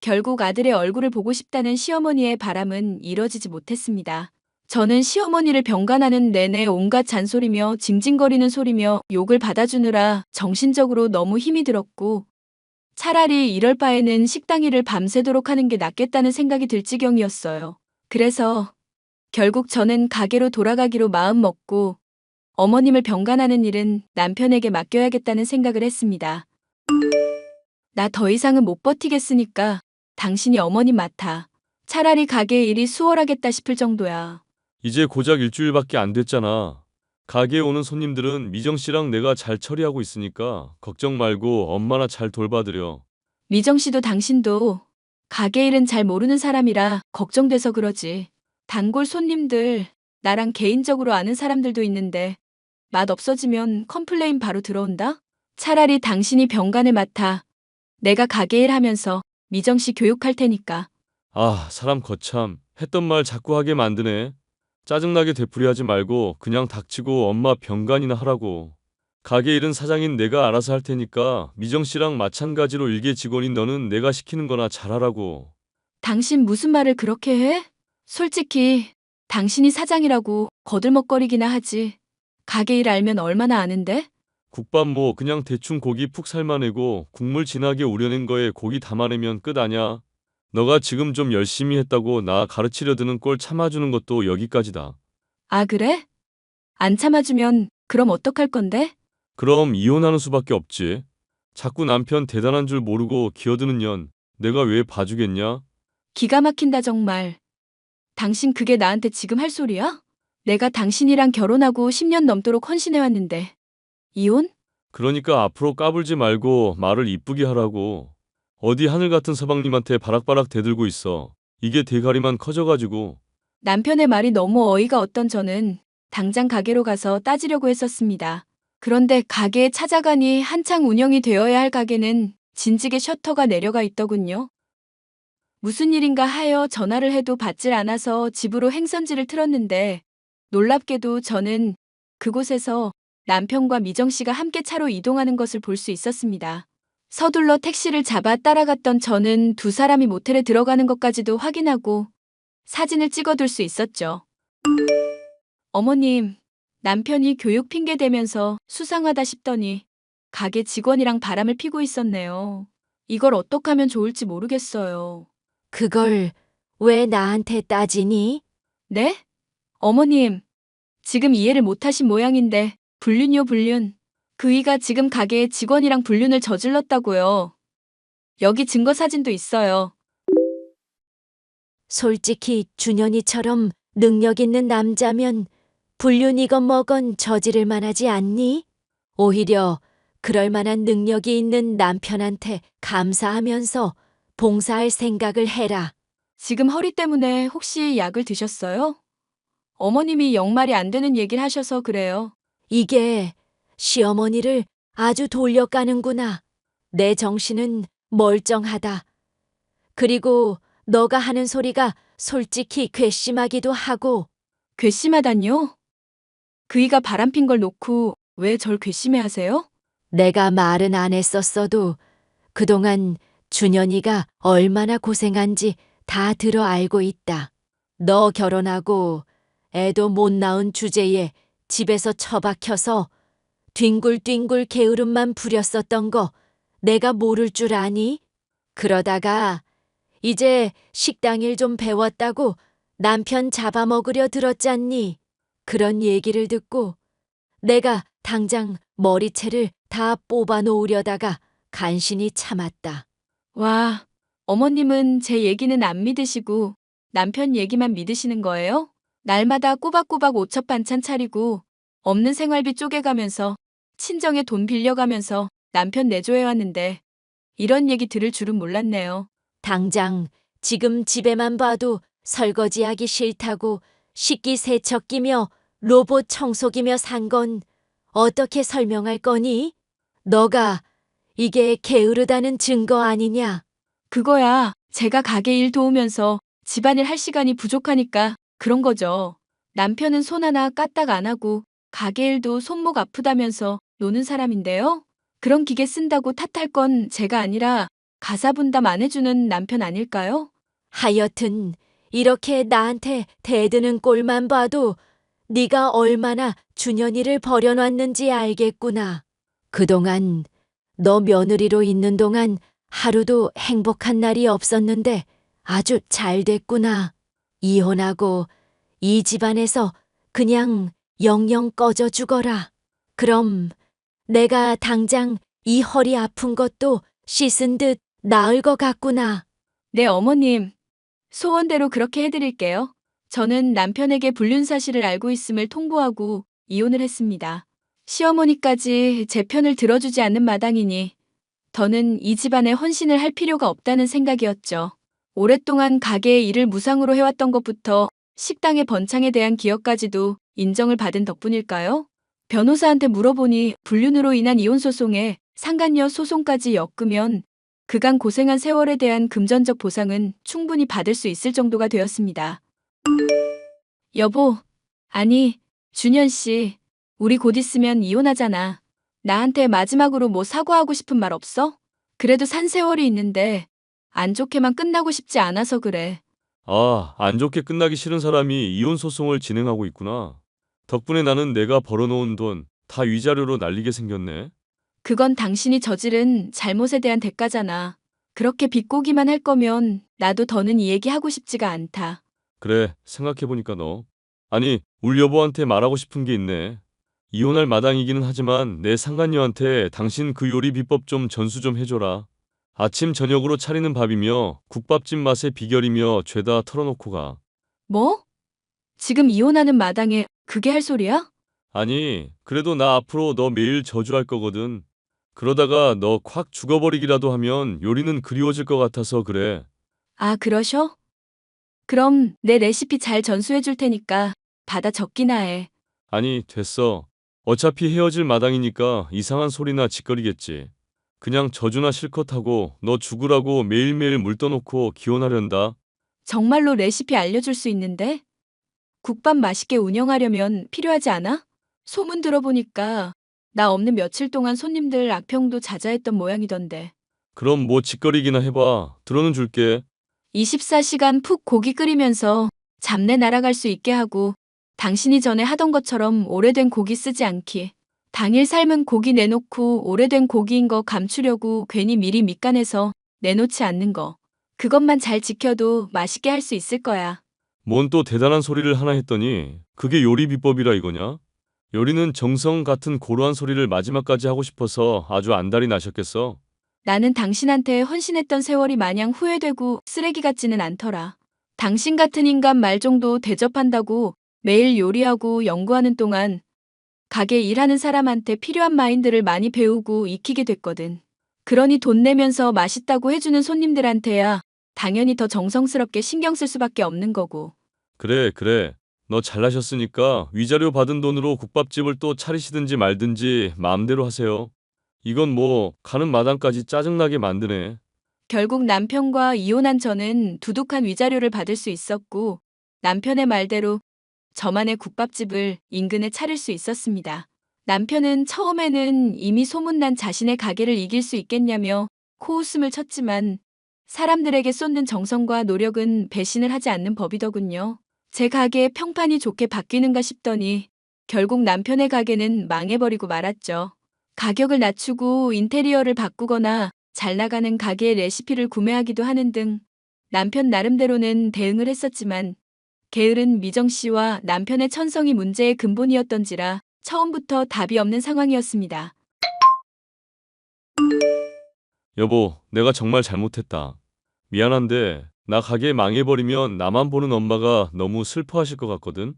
결국 아들의 얼굴을 보고 싶다는 시어머니의 바람은 이뤄지지 못했습니다. 저는 시어머니를 병간하는 내내 온갖 잔소리며 징징거리는 소리며 욕을 받아주느라 정신적으로 너무 힘이 들었고 차라리 이럴 바에는 식당 일을 밤새도록 하는 게 낫겠다는 생각이 들 지경이었어요. 그래서 결국 저는 가게로 돌아가기로 마음먹고 어머님을 병간하는 일은 남편에게 맡겨야겠다는 생각을 했습니다. 나 더 이상은 못 버티겠으니까 당신이 어머님 맡아. 차라리 가게 일이 수월하겠다 싶을 정도야. 이제 고작 일주일밖에 안 됐잖아. 가게에 오는 손님들은 미정 씨랑 내가 잘 처리하고 있으니까 걱정 말고 엄마나 잘 돌봐드려. 미정 씨도 당신도 가게 일은 잘 모르는 사람이라 걱정돼서 그러지. 단골 손님들, 나랑 개인적으로 아는 사람들도 있는데 맛 없어지면 컴플레인 바로 들어온다? 차라리 당신이 병간을 맡아. 내가 가게 일 하면서 미정 씨 교육할 테니까. 아, 사람 거참. 했던 말 자꾸 하게 만드네. 짜증나게 되풀이하지 말고 그냥 닥치고 엄마 병간이나 하라고. 가게 일은 사장인 내가 알아서 할 테니까 미정 씨랑 마찬가지로 일개 직원인 너는 내가 시키는 거나 잘하라고. 당신 무슨 말을 그렇게 해? 솔직히 당신이 사장이라고 거들먹거리기나 하지. 가게 일 알면 얼마나 아는데? 국밥 뭐 그냥 대충 고기 푹 삶아내고 국물 진하게 우려낸 거에 고기 담아내면 끝 아냐? 너가 지금 좀 열심히 했다고 나 가르치려 드는 꼴 참아주는 것도 여기까지다. 아, 그래? 안 참아주면 그럼 어떡할 건데? 그럼 이혼하는 수밖에 없지. 자꾸 남편 대단한 줄 모르고 기어드는 년 내가 왜 봐주겠냐? 기가 막힌다 정말. 당신 그게 나한테 지금 할 소리야? 내가 당신이랑 결혼하고 10년 넘도록 헌신해왔는데. 이혼? 그러니까 앞으로 까불지 말고 말을 이쁘게 하라고. 어디 하늘 같은 서방님한테 바락바락 대들고 있어. 이게 대가리만 커져가지고. 남편의 말이 너무 어이가 없던 저는 당장 가게로 가서 따지려고 했었습니다. 그런데 가게에 찾아가니 한창 운영이 되어야 할 가게는 진지게 셔터가 내려가 있더군요. 무슨 일인가 하여 전화를 해도 받질 않아서 집으로 행선지를 틀었는데 놀랍게도 저는 그곳에서 남편과 미정 씨가 함께 차로 이동하는 것을 볼 수 있었습니다. 서둘러 택시를 잡아 따라갔던 저는 두 사람이 모텔에 들어가는 것까지도 확인하고 사진을 찍어둘 수 있었죠. 어머님, 남편이 교육 핑계 대면서 수상하다 싶더니 가게 직원이랑 바람을 피고 있었네요. 이걸 어떻게 하면 좋을지 모르겠어요. 그걸 왜 나한테 따지니? 네? 어머님, 지금 이해를 못하신 모양인데 불륜이요 불륜. 그이가 지금 가게에 직원이랑 불륜을 저질렀다고요. 여기 증거 사진도 있어요. 솔직히 준현이처럼 능력 있는 남자면 불륜이건 뭐건 저지를 만하지 않니? 오히려 그럴 만한 능력이 있는 남편한테 감사하면서 봉사할 생각을 해라. 지금 허리 때문에 혹시 약을 드셨어요? 어머님이 영 말이 안 되는 얘기를 하셔서 그래요. 이게 시어머니를 아주 돌려까는구나. 내 정신은 멀쩡하다. 그리고 너가 하는 소리가 솔직히 괘씸하기도 하고. 괘씸하다뇨? 그이가 바람핀 걸 놓고 왜 절 괘씸해하세요? 내가 말은 안 했었어도 그동안 준현이가 얼마나 고생한지 다 들어 알고 있다. 너 결혼하고 애도 못 낳은 주제에 집에서 처박혀서 뒹굴뒹굴 게으름만 부렸었던 거 내가 모를 줄 아니? 그러다가 이제 식당 일 좀 배웠다고 남편 잡아먹으려 들었잖니. 그런 얘기를 듣고 내가 당장 머리채를 다 뽑아 놓으려다가 간신히 참았다. 와, 어머님은 제 얘기는 안 믿으시고 남편 얘기만 믿으시는 거예요? 날마다 꼬박꼬박 오첩 반찬 차리고 없는 생활비 쪼개가면서 친정에 돈 빌려가면서 남편 내조해왔는데 이런 얘기 들을 줄은 몰랐네요. 당장 지금 집에만 봐도 설거지하기 싫다고 식기 세척기며 로봇 청소기며 산 건 어떻게 설명할 거니? 너가 이게 게으르다는 증거 아니냐? 그거야 제가 가게 일 도우면서 집안일 할 시간이 부족하니까 그런 거죠. 남편은 손 하나 까딱 안 하고 가게 일도 손목 아프다면서 노는 사람인데요. 그런 기계 쓴다고 탓할 건 제가 아니라 가사 분담 안 해주는 남편 아닐까요? 하여튼 이렇게 나한테 대드는 꼴만 봐도 네가 얼마나 준현이를 버려놨는지 알겠구나. 그동안 너 며느리로 있는 동안 하루도 행복한 날이 없었는데 아주 잘 됐구나. 이혼하고 이 집안에서 그냥 영영 꺼져 죽어라. 그럼 내가 당장 이 허리 아픈 것도 씻은 듯 나을 것 같구나. 네, 어머님. 소원대로 그렇게 해드릴게요. 저는 남편에게 불륜 사실을 알고 있음을 통보하고 이혼을 했습니다. 시어머니까지 제 편을 들어주지 않는 마당이니 더는 이 집안에 헌신을 할 필요가 없다는 생각이었죠. 오랫동안 가게의 일을 무상으로 해왔던 것부터 식당의 번창에 대한 기여까지도 인정을 받은 덕분일까요? 변호사한테 물어보니 불륜으로 인한 이혼 소송에 상간녀 소송까지 엮으면 그간 고생한 세월에 대한 금전적 보상은 충분히 받을 수 있을 정도가 되었습니다. 여보, 아니, 준현 씨, 우리 곧 있으면 이혼하잖아. 나한테 마지막으로 뭐 사과하고 싶은 말 없어? 그래도 산 세월이 있는데 안 좋게만 끝나고 싶지 않아서 그래. 아, 안 좋게 끝나기 싫은 사람이 이혼 소송을 진행하고 있구나. 덕분에 나는 내가 벌어놓은 돈 다 위자료로 날리게 생겼네. 그건 당신이 저지른 잘못에 대한 대가잖아. 그렇게 비꼬기만 할 거면 나도 더는 이 얘기 하고 싶지가 않다. 그래, 생각해보니까 너. 아니, 울 여보한테 말하고 싶은 게 있네. 이혼할 마당이기는 하지만 내 상간녀한테 당신 그 요리 비법 좀 전수 좀 해줘라. 아침 저녁으로 차리는 밥이며 국밥집 맛의 비결이며 죄다 털어놓고 가. 뭐? 지금 이혼하는 마당에 그게 할 소리야? 아니, 그래도 나 앞으로 너 매일 저주할 거거든. 그러다가 너 콱 죽어버리기라도 하면 요리는 그리워질 것 같아서 그래. 아, 그러셔? 그럼 내 레시피 잘 전수해 줄 테니까 받아 적기나 해. 아니, 됐어. 어차피 헤어질 마당이니까 이상한 소리나 짓거리겠지. 그냥 저주나 실컷 하고 너 죽으라고 매일매일 물 떠놓고 기원하련다. 정말로 레시피 알려줄 수 있는데? 국밥 맛있게 운영하려면 필요하지 않아? 소문 들어보니까 나 없는 며칠 동안 손님들 악평도 자자했던 모양이던데. 그럼 뭐 짓거리기나 해봐. 들어는 줄게. 24시간 푹 고기 끓이면서 잡내 날아갈 수 있게 하고 당신이 전에 하던 것처럼 오래된 고기 쓰지 않기. 당일 삶은 고기 내놓고 오래된 고기인 거 감추려고 괜히 미리 밑간해서 내놓지 않는 거. 그것만 잘 지켜도 맛있게 할 수 있을 거야. 뭔 또 대단한 소리를 하나 했더니 그게 요리 비법이라 이거냐? 요리는 정성 같은 고루한 소리를 마지막까지 하고 싶어서 아주 안달이 나셨겠어. 나는 당신한테 헌신했던 세월이 마냥 후회되고 쓰레기 같지는 않더라. 당신 같은 인간 말 정도 대접한다고 매일 요리하고 연구하는 동안 가게 일하는 사람한테 필요한 마인드를 많이 배우고 익히게 됐거든. 그러니 돈 내면서 맛있다고 해주는 손님들한테야 당연히 더 정성스럽게 신경 쓸 수밖에 없는 거고. 그래, 그래. 너 잘나셨으니까 위자료 받은 돈으로 국밥집을 또 차리시든지 말든지 마음대로 하세요. 이건 뭐 가는 마당까지 짜증나게 만드네. 결국 남편과 이혼한 저는 두둑한 위자료를 받을 수 있었고 남편의 말대로 저만의 국밥집을 인근에 차릴 수 있었습니다. 남편은 처음에는 이미 소문난 자신의 가게를 이길 수 있겠냐며 코웃음을 쳤지만 사람들에게 쏟는 정성과 노력은 배신을 하지 않는 법이더군요. 제 가게 평판이 좋게 바뀌는가 싶더니 결국 남편의 가게는 망해버리고 말았죠. 가격을 낮추고 인테리어를 바꾸거나 잘 나가는 가게의 레시피를 구매하기도 하는 등 남편 나름대로는 대응을 했었지만 게으른 미정 씨와 남편의 천성이 문제의 근본이었던지라 처음부터 답이 없는 상황이었습니다. 여보, 내가 정말 잘못했다. 미안한데 나 가게 망해버리면 나만 보는 엄마가 너무 슬퍼하실 것 같거든.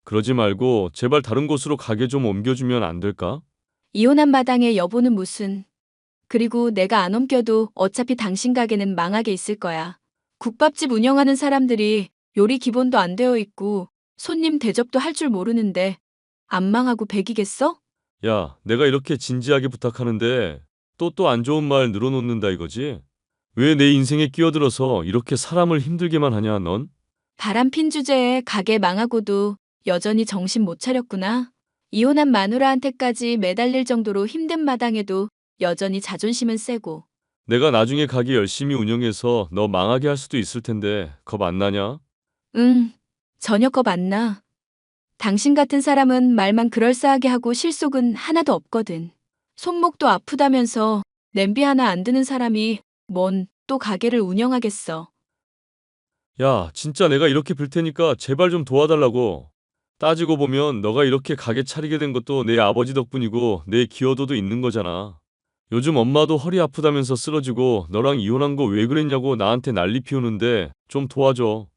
그러지 말고 제발 다른 곳으로 가게 좀 옮겨주면 안 될까? 이혼한 마당에 여보는 무슨. 그리고 내가 안 옮겨도 어차피 당신 가게는 망하게 있을 거야. 국밥집 운영하는 사람들이 요리 기본도 안 되어 있고 손님 대접도 할 줄 모르는데 안 망하고 백이겠어? 야, 내가 이렇게 진지하게 부탁하는데 또 안 좋은 말 늘어놓는다 이거지? 왜 내 인생에 끼어들어서 이렇게 사람을 힘들게만 하냐, 넌? 바람핀 주제에 가게 망하고도 여전히 정신 못 차렸구나. 이혼한 마누라한테까지 매달릴 정도로 힘든 마당에도 여전히 자존심은 세고. 내가 나중에 가게 열심히 운영해서 너 망하게 할 수도 있을 텐데 겁 안 나냐? 응, 전혀 겁 안 나. 당신 같은 사람은 말만 그럴싸하게 하고 실속은 하나도 없거든. 손목도 아프다면서 냄비 하나 안 드는 사람이 뭔 또 가게를 운영하겠어. 야, 진짜 내가 이렇게 빌 테니까 제발 좀 도와달라고. 따지고 보면 너가 이렇게 가게 차리게 된 것도 내 아버지 덕분이고 내 기여도도 있는 거잖아. 요즘 엄마도 허리 아프다면서 쓰러지고 너랑 이혼한 거 왜 그랬냐고 나한테 난리 피우는데 좀 도와줘.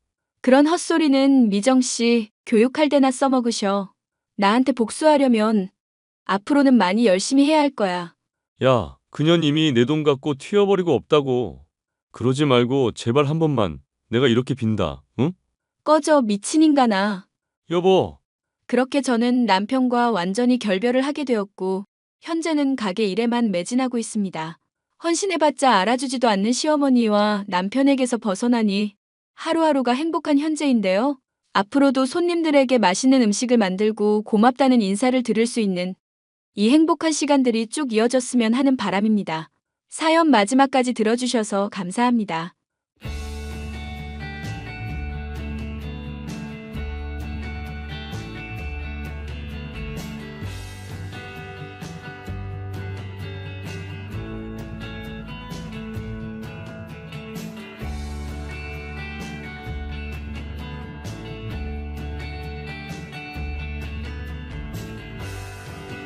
그런 헛소리는 미정 씨 교육할 때나 써먹으셔. 나한테 복수하려면 앞으로는 많이 열심히 해야 할 거야. 야, 그년 이미 내 돈 갖고 튀어버리고 없다고. 그러지 말고 제발 한 번만 내가 이렇게 빈다. 응? 꺼져 미친 인간아. 여보. 그렇게 저는 남편과 완전히 결별을 하게 되었고 현재는 가게 일에만 매진하고 있습니다. 헌신해봤자 알아주지도 않는 시어머니와 남편에게서 벗어나니 하루하루가 행복한 현재인데요. 앞으로도 손님들에게 맛있는 음식을 만들고 고맙다는 인사를 들을 수 있는 이 행복한 시간들이 쭉 이어졌으면 하는 바람입니다. 사연 마지막까지 들어주셔서 감사합니다.